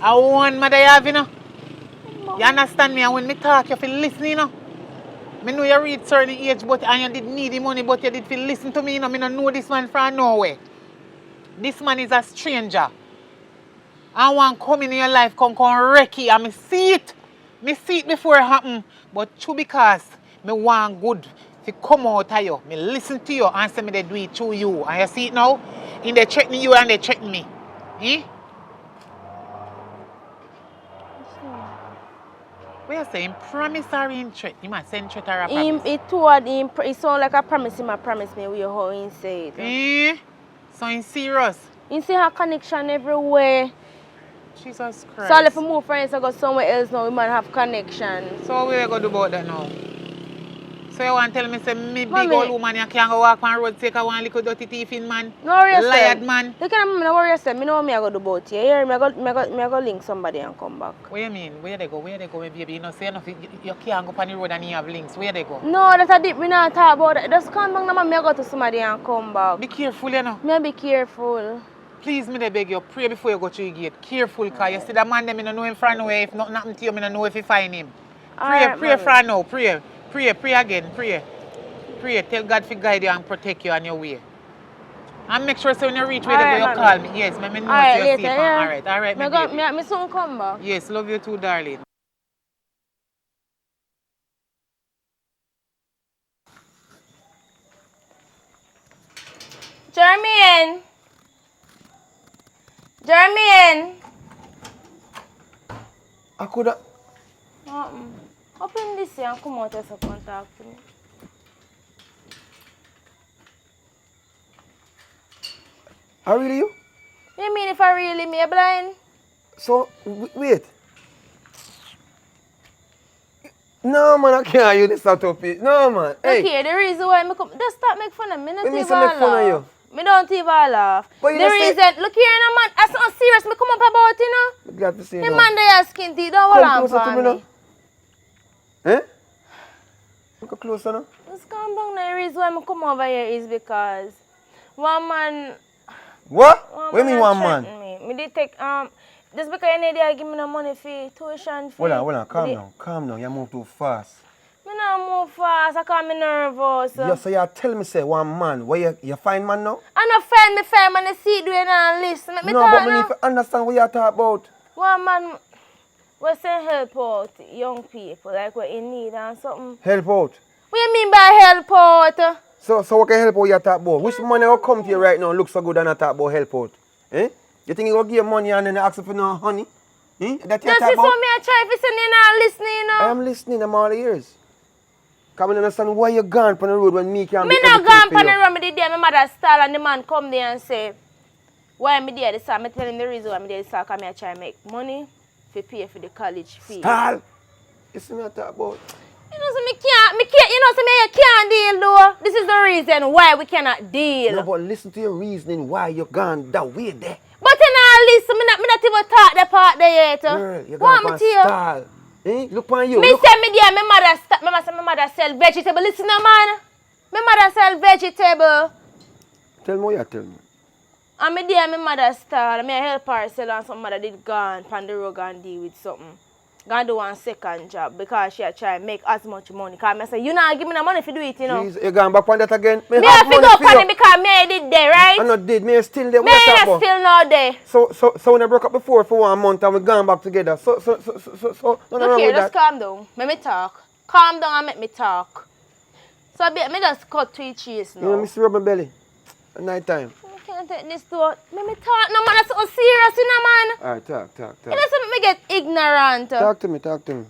I one mother you have, you know. You understand me? And when me talk, you feel listen, you know. Me know you reach certain age, but and you did need the money, but you did feel listen to me, you know. Me don't know this man from nowhere. This man is a stranger. I want come in your life, come wreck it, and me see it. Me see it before it happen. But true because me want good to come out of you. Me listen to you and say me they do it through you. And you see it now? In they threatening you and they threatening me. Eh? What you saying? Promise or in threat? You must send threat or a promise? It sound like a promise him a promise me with how he say it. Eh? So in serious. You see her connection everywhere. Jesus Christ. So if we move friends and go somewhere else now, we might have connection. So what we going to do about that now? So you want to tell me say me Mommy. big old woman you can't go walk on road take a one little dirty thief in man? No worry yourself. Liar man. You can't worry yourself. I know what I go do about you. Here, I go link somebody and come back. What you mean? Where they go? Where they go, my baby? You know, say enough. You can't go on the road and you have links. Where they go? No, that's a deep. We not talk about that. Just come back now, I go to somebody and come back. Be careful, you know. Me be careful. Please, me they beg you, pray before you go through the gate. Careful, because you see that man, them, I don't know him from nowhere. If nothing happen to you, I don't know if you find him. Pray, Alright, pray mommy. for now. Pray again. Pray. Tell God to guide you and protect you on your way. And make sure so when you reach where Alright, they go, you mommy. call me. Yes, me know Alright, you're later, safe. yeah. Alright, my baby. Me soon come back. Yes, love you too, darling. Jermaine. I could have. Open this here and come out as a contact to me. I really you? You mean if I really me blind? So, wait. No, man, I can't use this utopia. No, man. Hey. Look here, the reason why I come, just stop make fun of me. Not Let me even say make fun of laugh. Me don't even laugh. But you The just say- reason, look here, no man, that's not serious. Me come up about you know. I'm glad to see you. The now. man there skin teeth, don't hold Come on closer to for me now. me. Eh? Come closer now. Just calm down. The reason why I come over here is because one man. What? What do you mean a one man? threaten Me did take just because you need to give me no money for tuition fee. Hold on, calm down. You move too fast. Me not move fast. I can't be nervous. Yeah, so you tell me say one man. Where you find man now? I no friend me friend man. You see doing and listen. Make me No, talk but me now. need to understand what you talk about. One man was saying help out young people, like what in need and something. Help out. What you mean by help out? So what can help out you talk about? Which money will come to you right now look so good and I talk about help out? Eh? You think you will give money and then ask for no honey? Eh? That you Just talk see about? so me I try to send you not listening, you know. I am listening, I'm all ears. Come and understand why you gone on the road when me can't Me be not everything gone for on the you. road, me did there, my mother stall and the man come there and say, why me there this time? I tell him the reason why me there this time, because I try to make money to pay for the college fee. Stall! You see me I talk about? You know, so me can't, you know, so me can't deal though. This is the reason why we cannot deal. No, but listen to your reasoning why you gone that way there. But you know, listen, me not even talk the part there yet. Girl, you What gone me for to you? stall. Eh? Look on you. Me Look. say me there, my mother sell vegetable. Listen now, man. My mother sell vegetable. Tell me what you tell me. And me there, my mother stall. Me help her sell and some mother did gone on the road and deal with something. Gonna do one second job because she try to make as much money. Because I say, you not give me the money to do it, you know. Jeez, you gone back on that again? Me have have to money go for on you. it because me I did there, right? I not did. Me still there. Me What you talk ain't about? still not there. So when I broke up before for 1 month and we gone back together. So nothing Look wrong here, with just that. calm down. Let me talk. Calm down and make me talk. So me just cut to the chase You know, now. me rub my belly at night time. I can't take this to let me talk. No man, that's so serious, you know, man. Alright, talk. You know, so me get ignorant. Talk to me.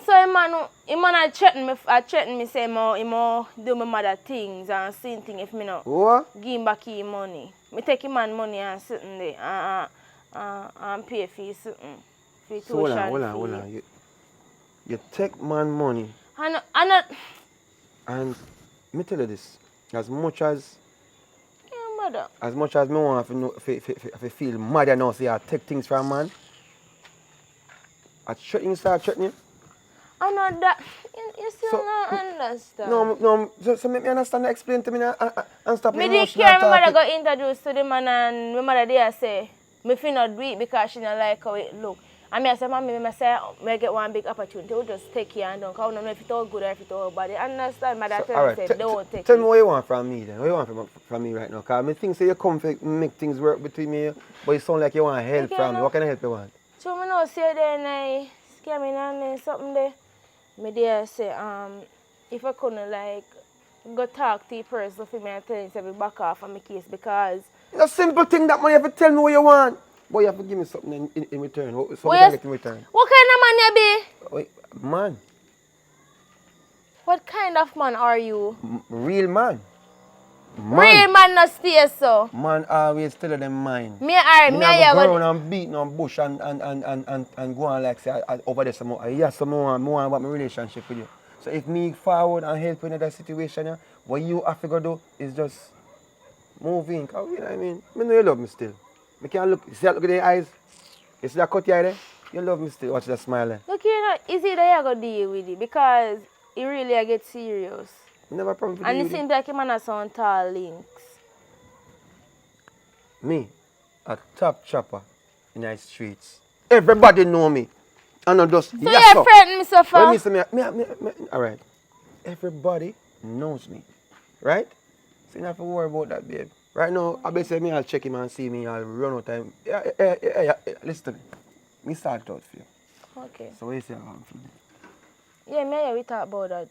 So a man I threaten me say more do my mother things and same thing if me not What? give him back his money. Me take him man money and sitting there and pay for his sitting for So hold tuition on. You take man money And and me tell you this. As much as yeah, mother. me want to feel mad and now say I take things from man. I start threatening you. I know that you still So, not understand. No, so make me understand, explain to me now, and stop Me me did emotional care my mother talking. got introduced to the man and my mother there say me feel not do it because she don't like how it look. And I say, mommy, I say, I get one big opportunity, we'll just take you and don't, because I don't know if it's all good or if it's all bad. Understand? My dad Alright, said, don't take tell it. me what you want from me then. What you want from me right now? Because I think say you come to make things work between me, but it sound like you want help Okay, from me. no. What kind of help you want? So I know say then I scamming and something there. Me there say, if I couldn't like go talk to the person for me and tell him to be back off on my case because It's a simple thing that man, you have to tell me what you want. But you have to give me something in return. So What what you- can I get in return? what kind of man you be? Wait, man. What kind of man are you? Real man. Real man no stay so. Man always tell them mind. Me alright, Me me not and go you go go. around and beat no bush and go on like say over there some more. Yes, some more about my relationship with you. So if me forward and help in that situation, yeah, what you have to go do is just move in. 'Cause, you know what I mean? Me know you love me still. Me can look, see that look at the eyes? You see that cut here there? You love me still. Watch that smile there. Look here, is it that you go deal with it? Because it really I get serious. Me never problem for And you it with it. seems like him and a some tall links. Me, a top chopper in the streets. Everybody know me. And not just So yes, you're sir. friend, me so When far. me say all right. Everybody knows me, right? So you don't have to worry about that, babe. Right now, I bet say me I'll check him and see me. I'll run out of time. Yeah. Listen to me. Me start out for you. Okay. So what you say about me? Yeah, me and you, we talk about that.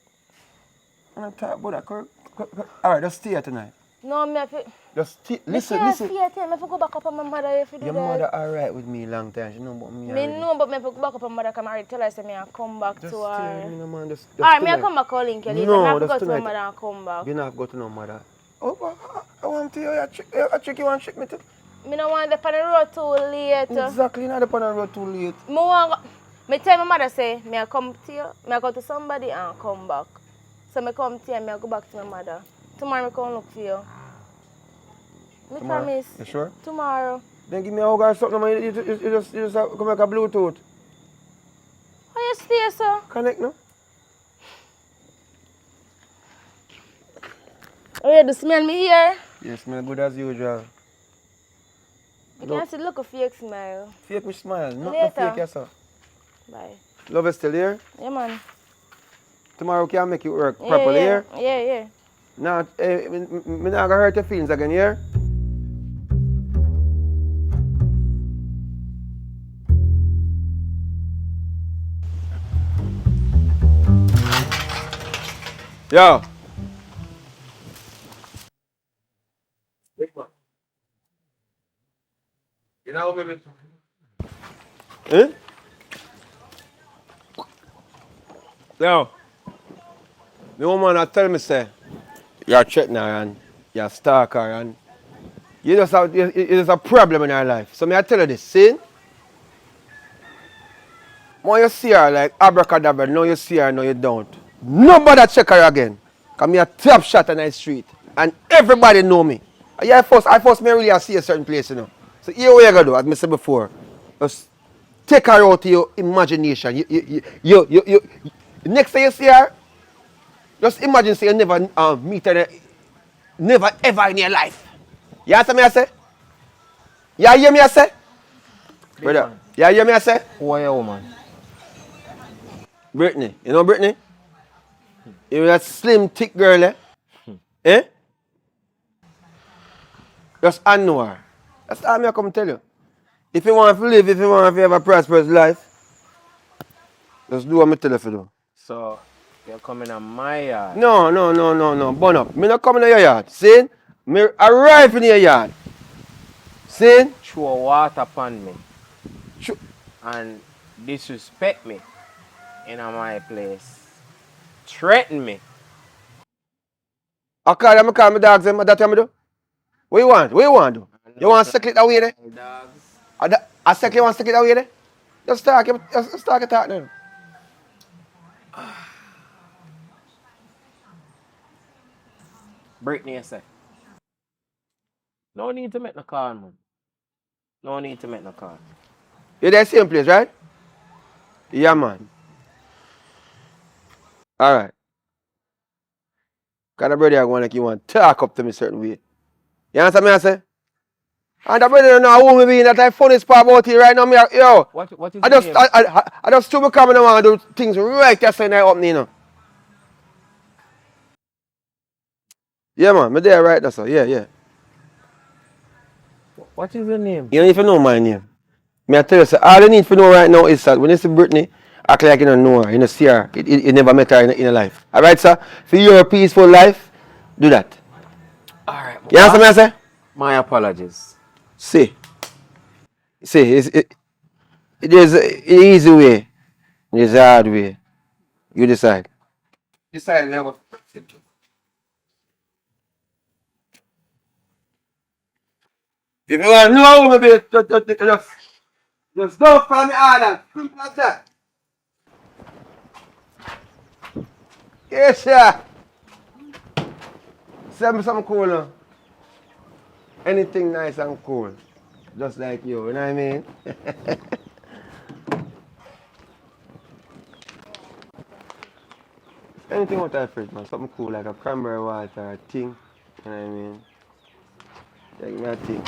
I'm not talk about that. All right, just stay here tonight. No, me have to... Just stay. Me Listen. can't stay at him. I have to go back up on my mother if you do Your that. mother alright with me long time. She know about me Me already. know, but me have to go back up on my mother because I already tell her say me I come back Just to stay, her. me no man. Just Alright, me I tonight. come back calling you later. No, me have to just go to my tonight. mother and come back. You not go to no mother. Oh, I want to you. I check you and check me too. Me no want to on the road too late. Exactly, not upon the road too late. Me want me tell my mother say me I come to you, me I go to somebody and come back. So me come to you and me I go back to my mother. Tomorrow me come look for you. Me Tomorrow? promise. You sure? Tomorrow. Then give me a hug or something, man. You just come like a Bluetooth. How you stay so? Connect, no? Oh yeah, do smell me here? Yes, man, good as usual. I can see look a fake smile. Fake me smile, not Later. fake yourself. Bye. Love is still here. Yeah man. Tomorrow can make it work properly here. Yeah. Now, me not gonna hurt your feelings again here. Yo. You know, baby. Eh? Yo. The woman that tell me say, you're a threatener and you're a stalker and you just have there's a problem in your life. So me I tell you this, see? When you see her like abracadabra, now you see her, now you don't. Nobody check her again. Cause me a top shot on the street. And everybody know me. Yeah, I first me really see a certain place, you know. So here what you gotta do, as I said before. Just take her out to your imagination. Next time you see her, just imagine say you never meet her, never ever in your life. You understand me I say? You hear me I say? Brother, you hear me I say? Who are you, woman? Brittany. You know Brittany? You're that slim, thick girl, eh? Eh? Just unknow her. That's all I come tell you. If you want to live, if you want to have a prosperous life, just do what I tell you to do. So, you're coming on my yard. No. Burn up. Me not coming to your yard. See? Me arrive in your yard. See? Throw water upon me. Ch- And disrespect me in my place. Threaten me. I call my dogs them. That's what I do. What you want? What you want to do? You want to settle it away there? Dogs. I settle you want to settle it away there? Just talk it now. Brittany, you say. No need to make no call, man. No need to make no call. You're the same place, right? Yeah, man. All right. Because the brother are going like you want to talk up to me certain way. You understand me I say? And the brother don't know who me being that I funniest part about it right now. Yo, What is I the just name? I just still become and I want to do things right there saying I up you know. Yeah man, me there right there, so yeah. What is the name? You don't even know my name. Me I tell you, so all you need to know right now is that when you see Brittany, act like you don't know her, you don't see her, you never met her in your life. Alright, sir? For your peaceful life, do that. Alright. You understand me I say? My apologies. See, there's an easy way, there's a hard way. You decide. Decide never. If you want to know how me be, just don't follow me order. Simple as that. Yes, sir. Send me something cool now. Anything nice and cool. Just like you know what I mean? Anything what I fridge, man. Something cool like a cranberry water, a thing. You know what I mean? Take me a thing.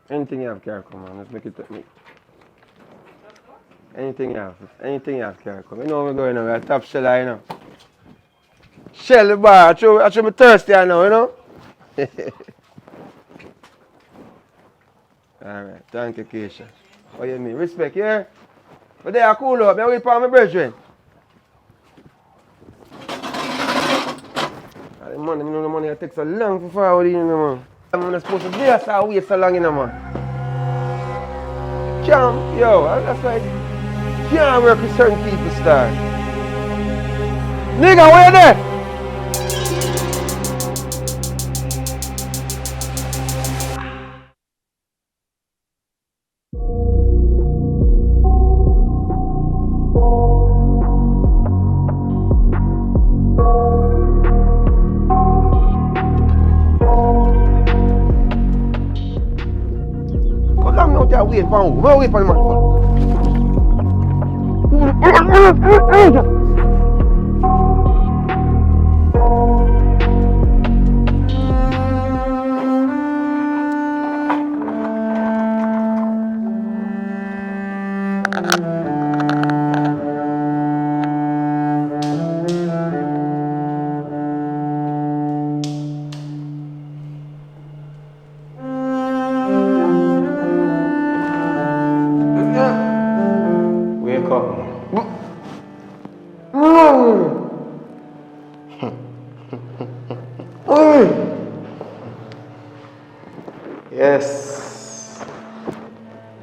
Anything you have, carry come on. Let's make it me. Anything you have, carry come. You know where we're going now. We're top shell, you know. Shell the bar. I should be thirsty now, you know. Alright, thank you, Keisha. What you mean? Respect, yeah? But they are cool up. I wait for my brethren. The money, you know the money it takes so long for forward, you know, man. I'm not supposed to be here, so wait so long, you know, man. Can't, yo, that's why you can't work with certain people, star. Nigga, where you there? How long out there wait for who? Where wait for the man for? Wake up. Yes.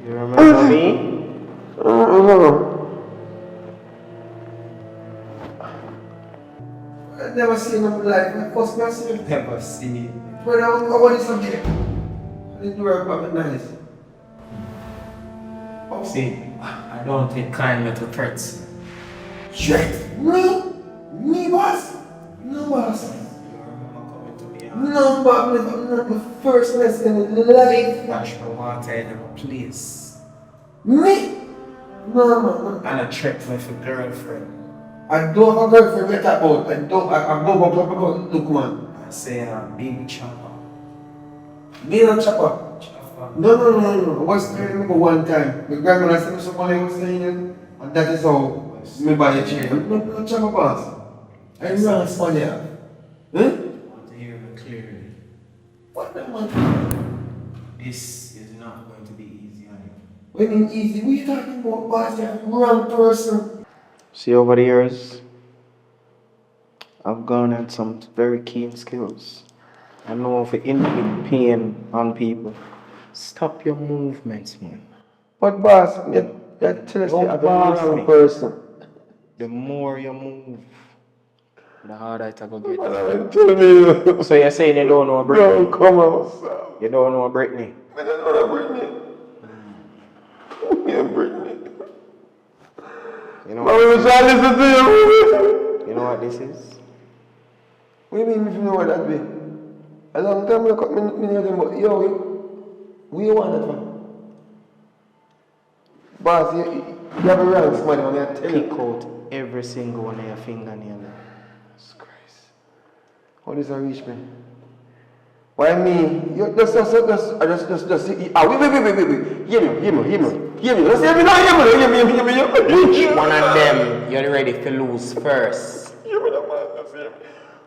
You remember me? I've never seen him live. My first person. Never seen. But I want this subject. I didn't work about it nice. See, I don't take kindly to threats. Threat? Me, boss? No, boss. You remember coming to me No, boss. Not the first lesson in life. dash my water in a place. Me? No, man. And a trip with a girlfriend. I don't have a girlfriend to talk about. I don't about look, man. I say a big chopper. Me and Chopper. Chopper. No. I was remember one time. My grandmother sent me some money, I was saying, and that is how me buy a chair. No Chopper, boss. I ran Spaniard. Huh? I want to hear me clearly. What the man? This is not going to be easy on you. What do you mean easy? What are you talking about, boss? You're the wrong person. See, over the years, I've garnered some very keen skills. I know how to inflict pain on people. Stop your movements, man. But boss, you're telling me I'm the wrong person. The more you move, the harder it's going to get. I'm telling you. So you're saying you don't know Don't Britney? come out. You don't know Britney? I don't know Britney. Yeah, Britney. You know But what, we shall listen to you. you know what this is? What do you mean if you know what that be? A long time I cut me near them, but yo, we want that one. Boss, you have a wrong smile, man, I tell Pick you. out every single one of your fingernails. Jesus Christ. How does that reach me? Why me? You just wait. Hear me. Let's hear me now, hear me. Which one of them you're ready to lose first? Hear me, man.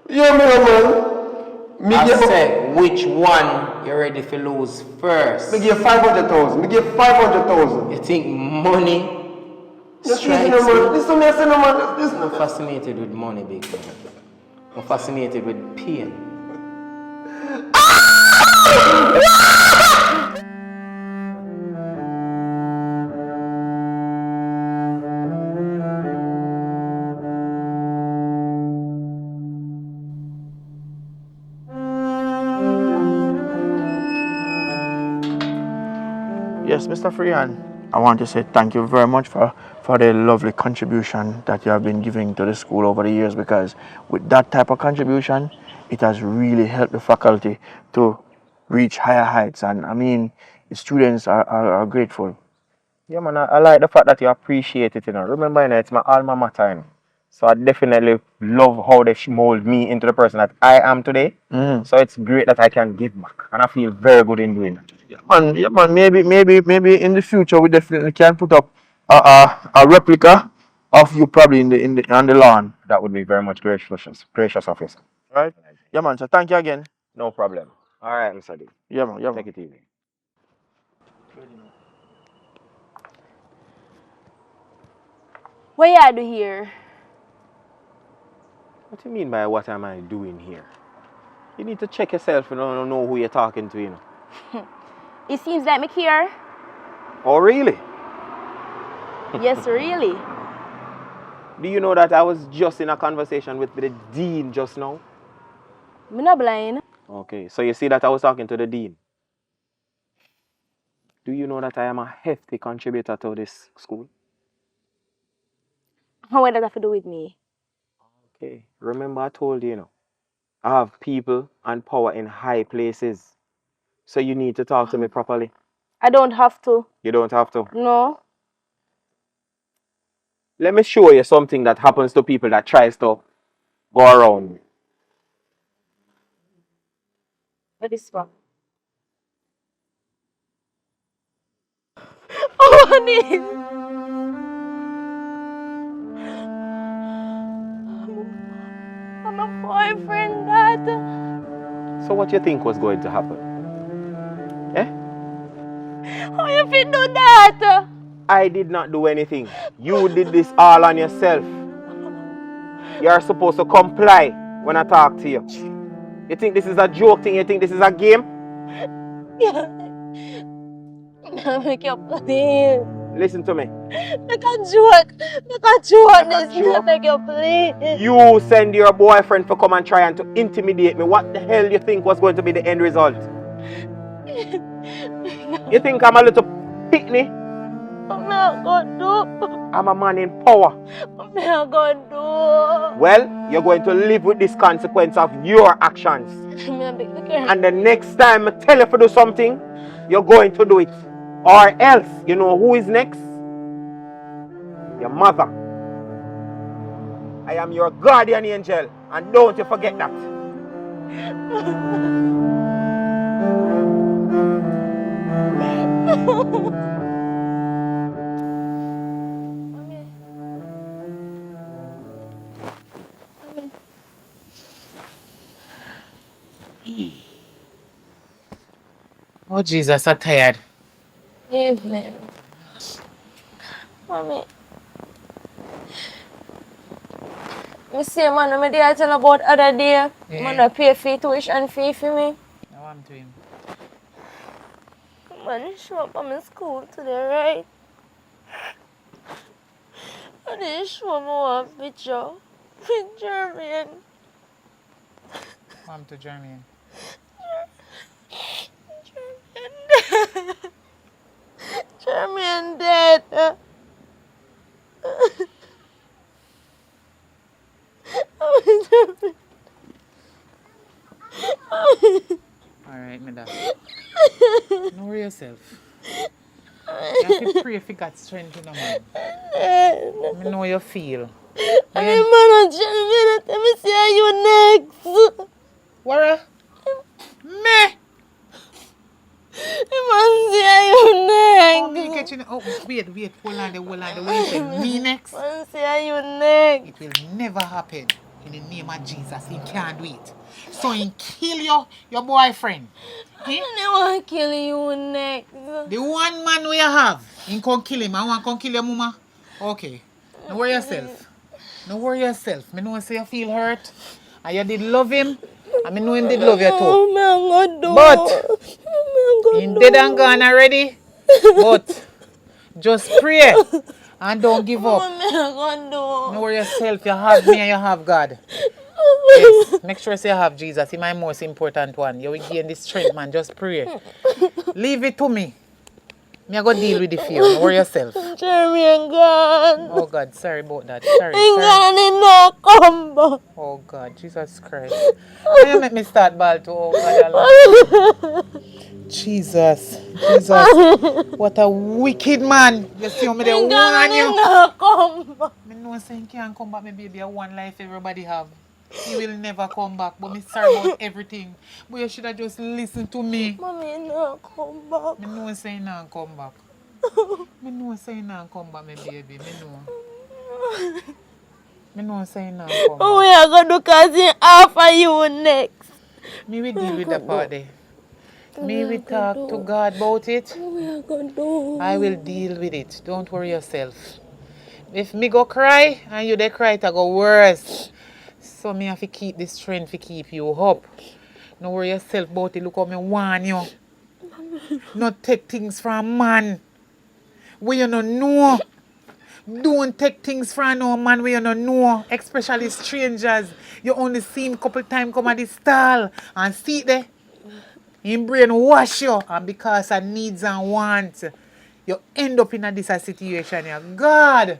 Hear me, man. I said, which one you're ready to lose first? Me give 500,000. Me give 500,000. You think money Just strikes listen, man. you? Listen, man. Listen. I'm not fascinated with money, big man. I'm fascinated with pain. Yes, Mr. Freehan, I want to say thank you very much for the lovely contribution that you have been giving to the school over the years, because with that type of contribution, it has really helped the faculty to reach higher heights. And I mean, the students are grateful. Yeah, man, I like the fact that you appreciate it, you know. Remember, you know, it's my alma mater, you know. So I definitely love how they mold me into the person that I am today. So it's great that I can give back, and I feel very good in doing that. Yeah, man. Maybe in the future we definitely can put up a replica of you probably in the on the lawn. That would be very much gracious of you, sir. Right? Yeah, man. So thank you again. No problem. All right, Mr. D. Yeah, man. Yeah, man. Take it easy. What you do here? What do you mean by what am I doing here? You need to check yourself and know who you're talking to, you know. It seems like me care. Oh, really? Yes, really. Do you know that I was just in a conversation with the dean just now? Me not blind. Okay, so you see that I was talking to the dean. Do you know that I am a hefty contributor to this school? What does that have to do with me? Okay, remember I told you, you know, I have people and power in high places. So you need to talk to me properly. I don't have to. You don't have to. No. Let me show you something that happens to people that tries to go around me. What is wrong? Oh, honey. I'm a boyfriend, Dad. So what you think was going to happen? Eh? How you fit do that? I did not do anything. You did this all on yourself. You're supposed to comply when I talk to you. You think this is a joke thing? You think this is a game? Yeah. Make you please. Listen to me. Make a joke. Make a joke. This make you please. You send your boyfriend to come and try and to intimidate me. What the hell do you think was going to be the end result? You think I'm a little pickney? I'm not gonna do. I'm a man in power. I'm not gonna do. Well, you're going to live with this consequence of your actions. And the next time I tell you to do something, you're going to do it. Or else, you know who is next? Your mother. I am your guardian angel, and don't you forget that. Oh, Jesus, I'm tired. Evening. Mommy. Me say, man, I did tell about other day. Yeah. Man, I pay fee tuition fee for me. Now I'm to him. Man, show up at my school today, right? I didn't show me one picture with Jermaine. I'm to Jermaine. Jermaine dead. Alright, my dad. Don't worry yourself. You have to pray if you got strength in the man. I know you feel. I mean, man, Jermaine, let me see you next. What? Me? I must see you next. Oh, me catching. Oh, wait, hold on, the wait. Me next. I must see you next. It will never happen. In the name of Jesus, he can't do it. So he kill your boyfriend. I don't want to kill you next. The one man we have, he can kill him. I want to kill your mama. Okay. Don't worry yourself. Don't worry yourself. I know say you feel hurt. And you did love him. And I know him did love you too. But he dead and gone already. But just pray. And don't give up. Don't worry yourself. You have me and you have God. Yes. Make sure you have Jesus. He's my most important one. You will gain this strength, man. Just pray. Leave it to me. Me I go deal with the fear. Don't worry yourself. Jeremy and gone. Oh God, sorry about that. Sorry, And sorry. gone and not come back. Oh God, Jesus Christ. Why you make me start ball too? Oh God, Allah. Jesus, Jesus. What a wicked man. You see how me they And gone warn and you. not come back. Me know saying can't come back, my baby. A one life everybody have. He will never come back. But me sorry about everything. But you should have just listened to me. Mommy not come back. Me know saying not come back. Me know saying not come back, my baby. Me know. Me know saying not come What we back. are going to do cause in half of you next? Me will deal with the party. Me will we are gonna talk to do? God about it. What we are going to do? I will deal with it. Don't worry yourself. If me go cry and you they cry, it go worse. So me have to keep the strength to keep you up. Don't worry yourself about it. Look how me warn you. Not take things from man where you don't know. Don't take things from no man where you don't know. Especially strangers. You only see him couple times come at the stall and see it there. Him brain wash you, and because of needs and wants, you end up in this situation here. God,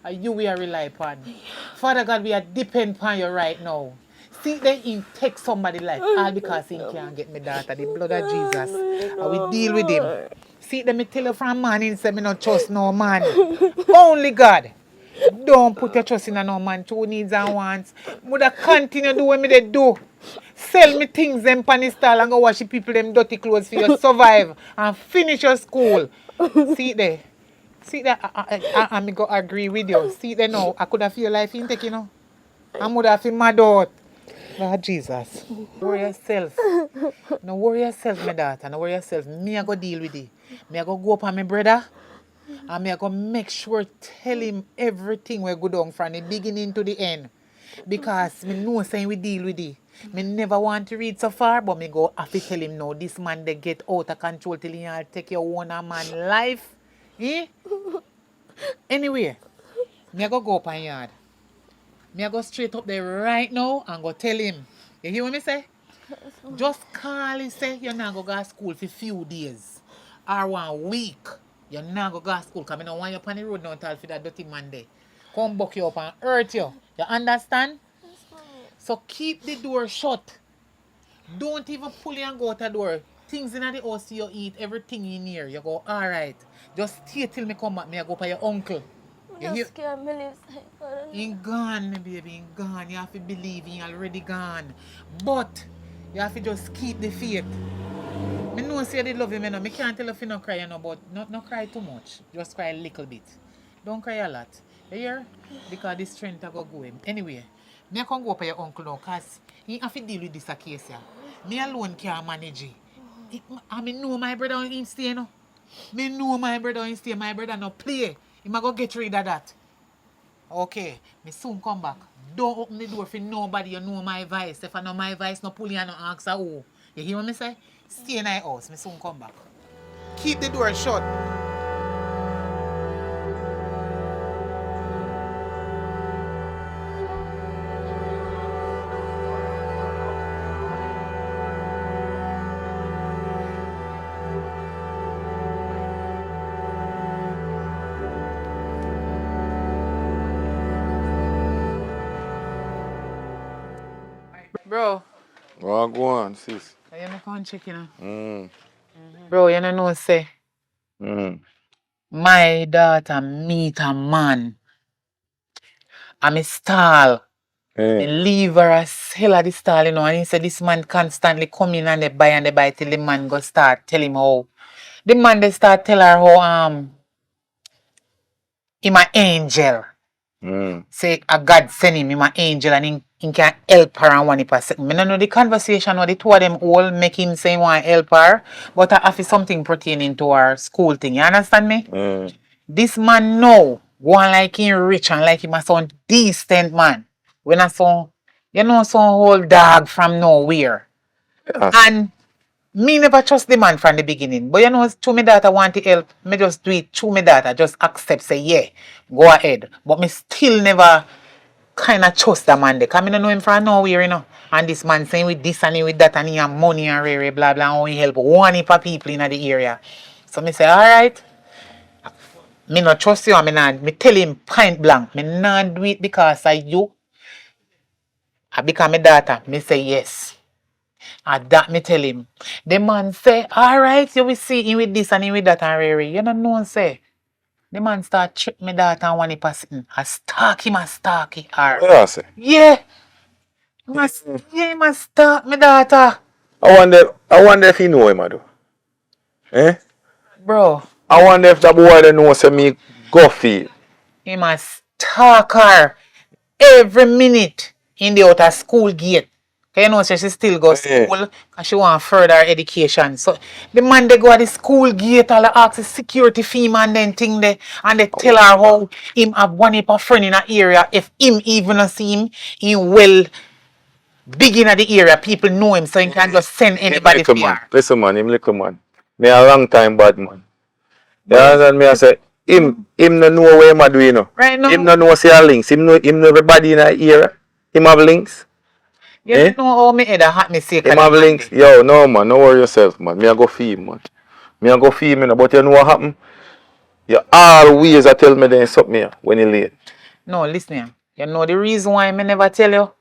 you we are rely upon. Father God, we are depend upon you right now. See that he take somebody life, all because he can't get me daughter, the blood of Jesus. And we deal with him. See that me tell you from man, he said me not trust no man. Only God. Don't put your trust in a no man, two needs and wants. Woulda continue do what me they do. Sell me things them pan the stall and go wash the people them dirty clothes for you survive and finish your school. See it there. See that I me go agree with you. See it there now. I could have feel life in take, you know. I would have feel mad out. Lord Jesus. Worry yourself. No worry yourself, my daughter. No worry yourself. Me I go deal with it. Me I go up on my brother. And me I go make sure tell him everything we go down from the beginning to the end. Because me know saying we deal with it. Me never want to read so far, but me go have to tell him no, this man they get out of control till he take your own man life. Eh? Anyway, me I go up on yard. Me I go straight up there right now and go tell him. You hear what me say? Just call and say you're not going to go to school for few days or 1 week. You're not going to go to school because I don't want you on the road now until for that dirty man there. Come buck you up and hurt you. You understand? So keep the door shut. Don't even pull you and go out the door. Things in the house you eat, everything in here. You go, alright. Just stay till me come back. Me I go for your uncle. You hear? Just scared me live. He gone, my baby, he gone. You have to believe he already gone. But you have to just keep the faith. I know say they love him, you know. I can't tell if you not cry, you know, but not cry too much. Just cry a little bit. Don't cry a lot. You hear? Because the strength will go him. Anyway, I can go up to your uncle now because he have to deal with this case here. Me alone can't manage it. I know my brother in stay, you know. Me know my brother in stay. My brother no play. He might go get rid of that. Okay, me soon come back. Don't open the door for nobody. You know my advice. If I know my advice, no pull you and no ask who. You hear what me say? Stay in my house. Me soon come back. Keep the door shut. Bro, Well, go on, sis. you know come check you know. Mm. Bro, you know say Mm. my daughter meet a man. I'm a stall. Me Hey. leave her a sell at the stall, you know, and he said this man constantly come in and they buy till the man go start tell him how. The man they start tell her how him a angel. Mm. Say a God send him an angel and he can help her and 1%. I don't know the conversation or the two of them all make him say he want to help her, but I have something pertaining to her school thing. You understand me? Mm. This man know one like him rich and like him a some decent man. When I saw some whole dog from nowhere. Yes. And me never trust the man from the beginning. But you know, to me daughter want to help, me just do it to me daughter, just accept, say yeah, go ahead. But me still never kind of trust the man there. Because I don't know him from nowhere, you know. And this man saying with this and with that and he have money and rare, blah, blah, and he help one heap of people in the area. So me say, alright. Me not trust you and me tell him point blank. Me not do it because of you. I become my daughter. Me say yes. And that me tell him. The man say, alright, you will see him with this and him with that and Riri. You don't know say. The man start trick me daughter and one person. I stalk him and stalk her. What you say? Yeah. He must stalk me daughter. I wonder if he know him, though. Eh? Bro, I wonder if that boy they know say me go feel. he must stalk her every minute in the outer school gate. Cause you know say she still go Yeah. school and she want further education. So the man they go at the school gate and ask the security fee man then thing there and they tell her how him have one heap of friend in a area. If him even not see him, he will big in the area. People know him so he can just send Him anybody little for man. her. Listen man, him little man. Me a long time bad man. You understand me? I say him no know where him a do, you know. Right now, Him no know say a links. Him know everybody in a area. Him have links. you Eh? don't know how me head a hot me say Him have links. Yo, no man, no worry yourself, man. Me a go feel him, man. Me a go feel him, you know. But you know what happen? You always a tell me then something here when you late. No, listen here. You know the reason why me never tell you?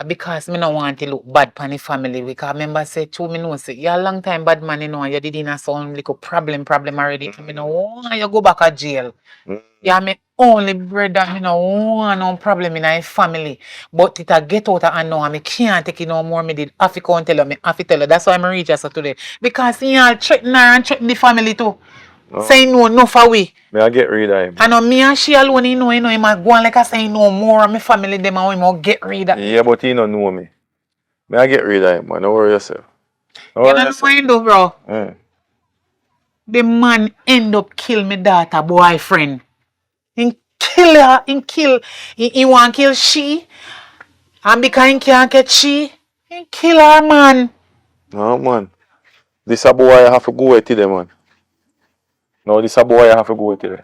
Because me no want to look bad pon the family. Because remember say to me know say you a long time bad man, you know, and you did in a some little problem already. And me no want you go back to jail. Mm. You me only brother, me no want no problem in a family. But it a get out of hand now and me can't take it no more. Me did have to come and tell you, me have to tell you. That's why I reach you so today. Because he all threaten her and threaten the family too. No. Say no, no for we. Me I get rid of him. I know me and she alone, you know, he might go on like I say, no more of my family, them and we might get rid of. Yeah, but he don't know me. Me I get rid of him, man. Don't worry yourself. Don't You worry know yourself. what I do, bro? Eh. The man end up kill me daughter boyfriend. He kill her, he want kill she, and because he can't get she, he kill her, man. No man. This a boy I have to go with today, man. No, this a boy I have to go with today.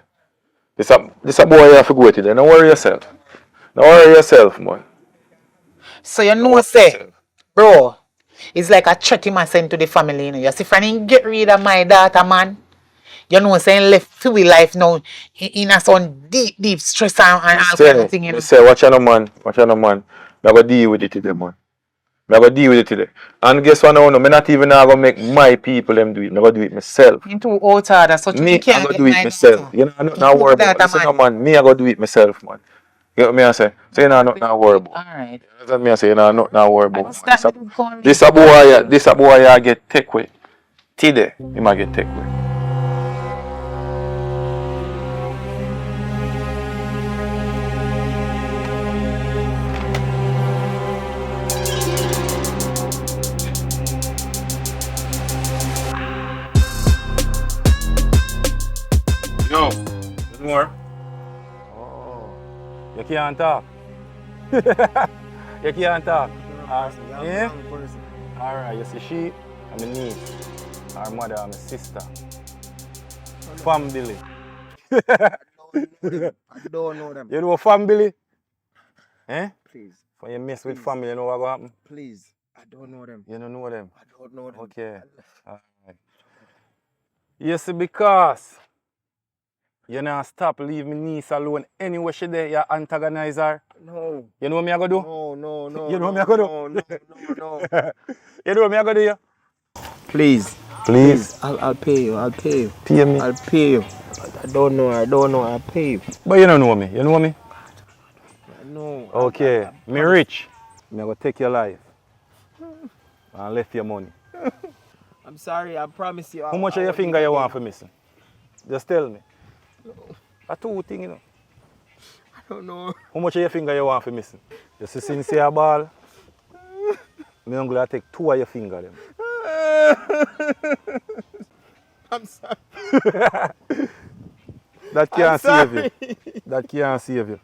This a boy I have to go with today. Don't worry yourself. Don't worry yourself, man. So you Don't know worry say, yourself. bro, it's like a threat him send to the family, you know. You see, if I didn't get rid of my daughter, man, you know, saying left to life now in a some deep stress and all kind of thing, you Me know. say, watch out, no man. Watch out, no man. Me go deal with it today, man. Me go deal with it today. And guess what now? No, me not even now gonna make my people them do it. Me go do it myself. Into outside, that's what Me, you I can't go get do it my myself. daughter. You know, I'm not You now put worry that about. Listen, no man. man. Me, I go do it myself, man. You know what me I say? So you know, not now worry about. Alright. You know what me I say? You know, not now worry I about. just Man. start with calling. This a boy, I get take away. Today, he might get take away. Yo, there's more. Oh, you can't talk. You can't talk. Yeah? Alright, you see she, I'm a niece. Our mother, I'm a sister. Family. I don't know them. You know family? Eh? Please, When you mess with Please. family, you know what will happen? please. I don't know them. You don't know them. I don't know them. Okay. Alright. You see, because you not stop leave me niece alone anywhere she there, you antagonize her. No. You know what me I go do? No. You know what me no, I go do? no. You know what me I go do? Please. Please. I'll pay you. I'll pay you. Pay me. I'll pay you. I don't know. I'll pay you. But you don't know me. You know me? No. Okay. I Me rich. Me I go take your life. And left your money. I'm sorry. I promise you. How much of your finger you want for missing? Just tell me. A two thing, you know. I don't know. How much of your finger you want for missing? You see sincere ball? Me I'm gonna take two of your finger them. I'm sorry. That can't save you. That can't save you.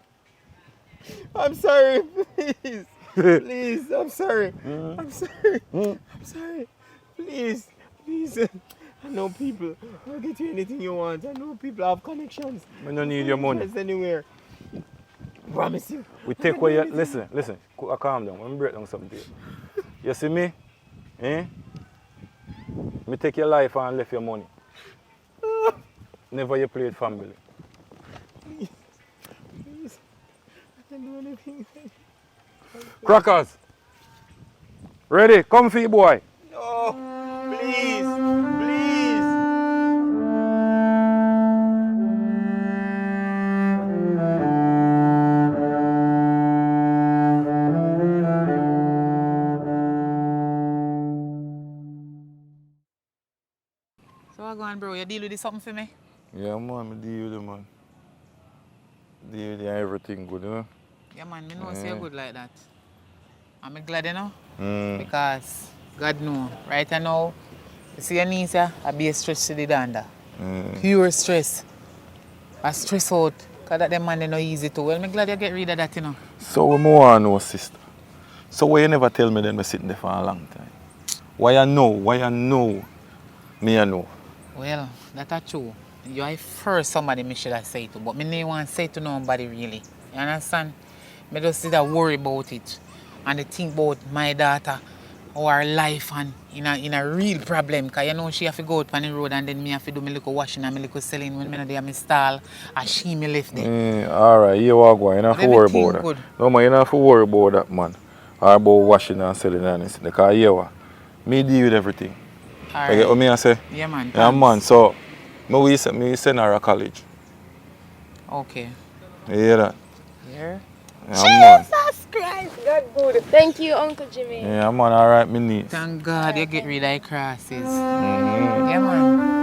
I'm sorry. Please. Please. I'm sorry. I'm sorry. I'm sorry. Please. I know people. I'll get you anything you want. I know people have connections. I don't need your money. Just anywhere. Promise you. We take away your, listen, calm down. Let me break down something to you. You see me? Eh? Me take your life and left your money. Never you played family. Crackers. Ready? Come for you, boy. No, please, please. So I go on, bro. You deal with this something for me? Yeah, man, I deal with it, man. Deal with it and everything good, you know? Yeah, man. Me know say you're good like that. I'm glad, you know, Mm. because God know. Right now, you see your niece, I be a stress to the dander. Pure stress. I stress out. Because that them man they no easy too. Well, I'm glad you get rid of that, you know. So what more I know, sister? So why you never tell me then me sitting there for a long time? Why I know? Why I know? Me I know. Well, that's true. You are first somebody me should have said to, but me never want to say to nobody really. You understand? Me just sit and worry about it. And I think about my daughter, our life and in a real problem. Because you know she have to go out on the road and then me have to do my little washing and my little selling when me not there my stall and she me left there. Alright, you walk going. You don't But have to worry everything about that. good. No man, you don't have to worry about that, man. Or about washing and selling and this. Because you what? Me deal with everything. You get what Alright. me I say? Yeah man, Yeah thanks. man, so me send her to college. Okay. You hear that? Yeah. Yeah man. Jesus Christ, God good. Thank you, Uncle Jimmy. Yeah man, alright, me niece. Thank God you get rid of your crosses. Yeah man.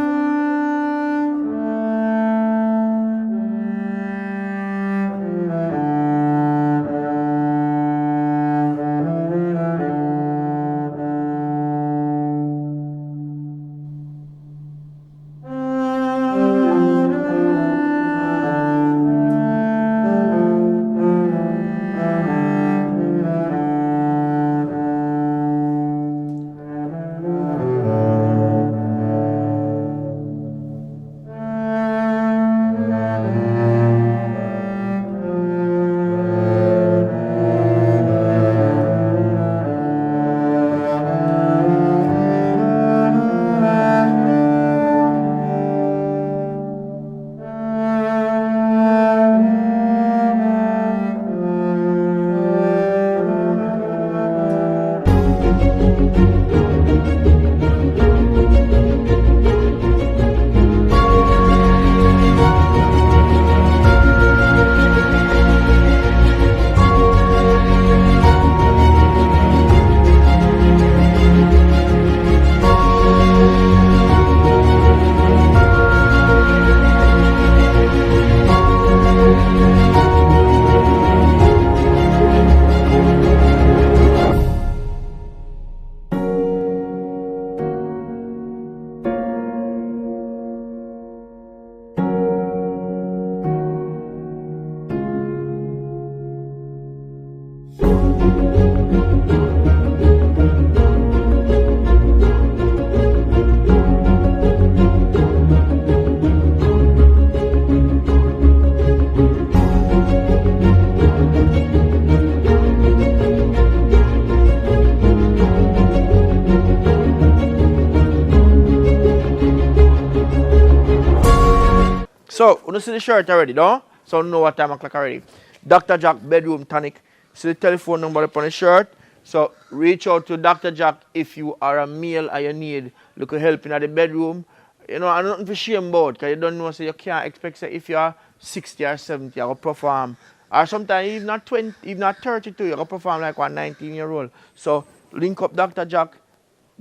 So, you see the shirt already, no? So, you know what time o'clock already. Dr. Jack Bedroom Tonic. See the telephone number upon the shirt. So, reach out to Dr. Jack if you are a male and you need little help in the bedroom. You know, I'm nothing for shame about, because you don't know, so you can't expect, say, if you're 60 or 70, you're going to perform. Or sometimes, even not 20, even not 32, you're going to perform like one 19-year-old. So, link up Dr. Jack,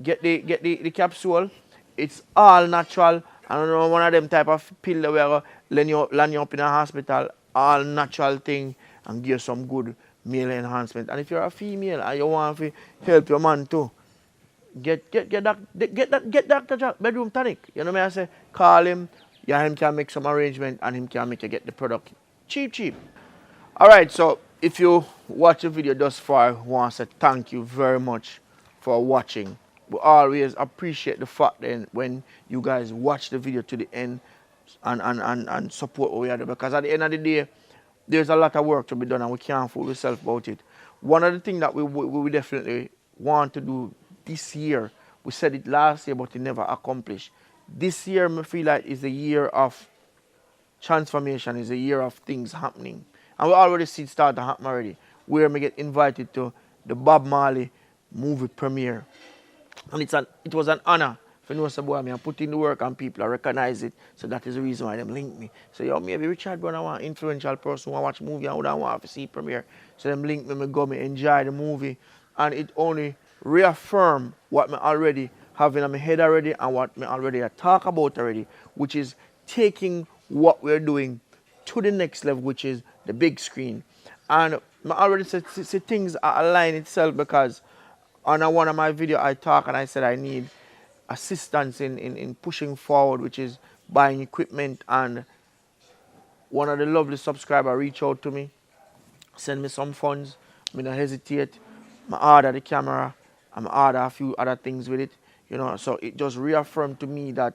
get the capsule. It's all natural. I don't know, one of them type of pill that we are land you up in a hospital, all natural thing, and give some good male enhancement. And if you're a female and you want to help your man too, get Dr. Jack Bedroom Tonic. You know what I say? Call him, yeah, him can make some arrangement and him can make you get the product cheap. Alright, so if you watch the video thus far, I want to say thank you very much for watching. We always appreciate the fact that when you guys watch the video to the end and support what we are doing, because at the end of the day, there's a lot of work to be done and we can't fool ourselves about it. One of the things that we definitely want to do this year, we said it last year but it never accomplished, this year I feel like is a year of transformation, is a year of things happening. And we already see it start to happen already. Where me get invited to the Bob Marley movie premiere. And it was an honor for know say boy me and put in the work and people recognize it. So that is the reason why them link me. So yo maybe Richard Brown I want influential person who watch movie and would want to see premiere. So them link me go me enjoy the movie and it only reaffirm what me already have in my head already and what me already talk about already, which is taking what we're doing to the next level, which is the big screen. And I already said see things are align itself because on one of my videos I talk and I said I need assistance in pushing forward, which is buying equipment, and one of the lovely subscribers reached out to me, send me some funds. I don't hesitate. I order the camera, and I order a few other things with it. You know, so it just reaffirmed to me that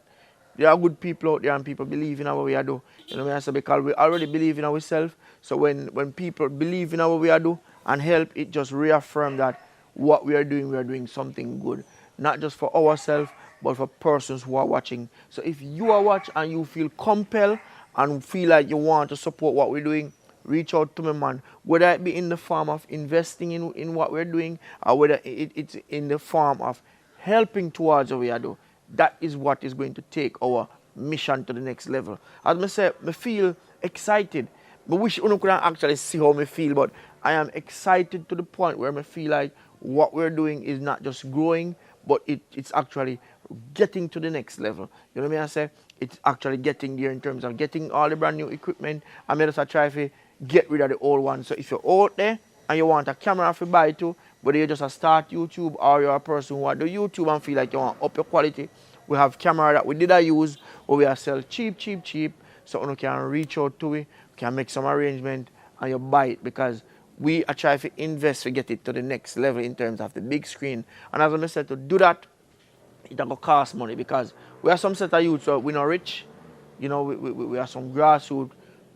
there are good people out there and people believe in what we are do. You know what I say? Because we already believe in ourselves. So when people believe in what we are do and help, it just reaffirms that what we are doing something good. Not just for ourselves, but for persons who are watching. So if you are watching and you feel compelled and feel like you want to support what we're doing, reach out to me, man. Whether it be in the form of investing in what we're doing or whether it's in the form of helping towards what we are doing. That is what is going to take our mission to the next level. As I say, I feel excited. I wish you could actually see how I feel, but I am excited to the point where I feel like what we're doing is not just growing, but it's actually getting to the next level. You know what I say? It's actually getting there in terms of getting all the brand new equipment. I'm just try to get rid of the old one. So if you're out there and you want a camera to buy too, whether you just a start YouTube or you're a person who want to do YouTube and feel like you want up your quality, we have camera that we did use where we are sell cheap. So you can reach out to it, can make some arrangement and you buy it because we are trying to invest to get it to the next level in terms of the big screen. And as I said, to do that, it will cost money because we are some set of youth, so we're not rich. You know, we are some grassroots,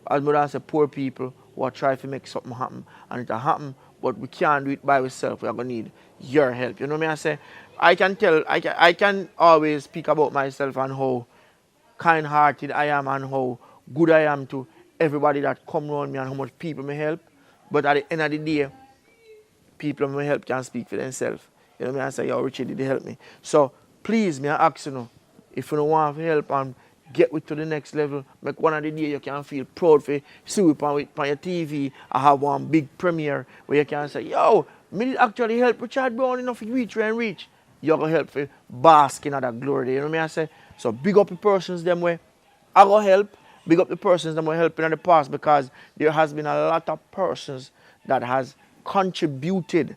as more than say, poor people who are trying to make something happen. And it'll happen, but we can't do it by ourselves. We are going to need your help. You know what I say? I can always speak about myself and how kind-hearted I am and how good I am to everybody that come around me and how much people may help. But at the end of the day, people may help can speak for themselves. You know what I say? Yo, Richard, did they help me? So please, me I ask you know, if you don't want to help and get with to the next level, make one of the day you can feel proud for see it on your TV. I have one big premiere where you can say, yo, me did actually help Richard Brown enough to reach where and reach. You're going to help for bask in that glory. You know what I say? So big up the persons them way. I go help. Big up the persons that were helping in the past because there has been a lot of persons that has contributed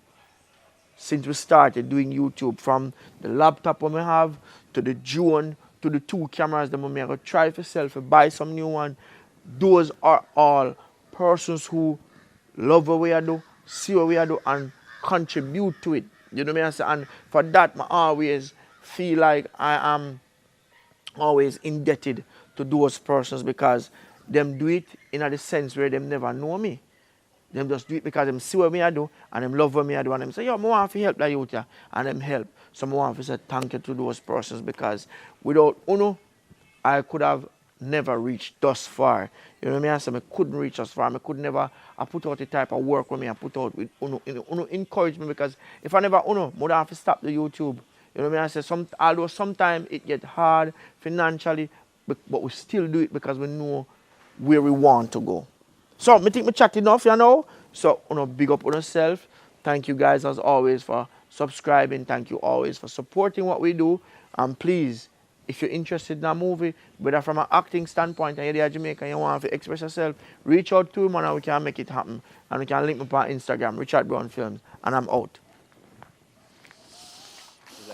since we started doing YouTube, from the laptop we have to the drone to the 2 cameras that we going to try for sell for buy some new one. Those are all persons who love what we are do, see what we are do and contribute to it. You know what I say? And for that I always feel like I am always indebted to those persons because them do it in a sense where them never know me. Them just do it because them see what me I do and them love what me I do and them say, yo, I want to help that youth here and them help. So I want to say thank you to those persons because without Uno, I could have never reached thus far. You know what I mean? I said I couldn't reach thus far. I could never I put out the type of work with me I put out with Uno. Uno encouraged me because if I never Uno, I would have to stop the YouTube. You know what I mean? I said although sometimes it gets hard financially, but we still do it because we know where we want to go. So, I think we chat enough, you know. So, big up on yourself. Thank you guys as always for subscribing. Thank you always for supporting what we do. And please, if you're interested in a movie, whether from an acting standpoint and you're Jamaican and you want to express yourself, reach out to him and we can make it happen. And we can link me on Instagram, Richard Brown Films. And I'm out.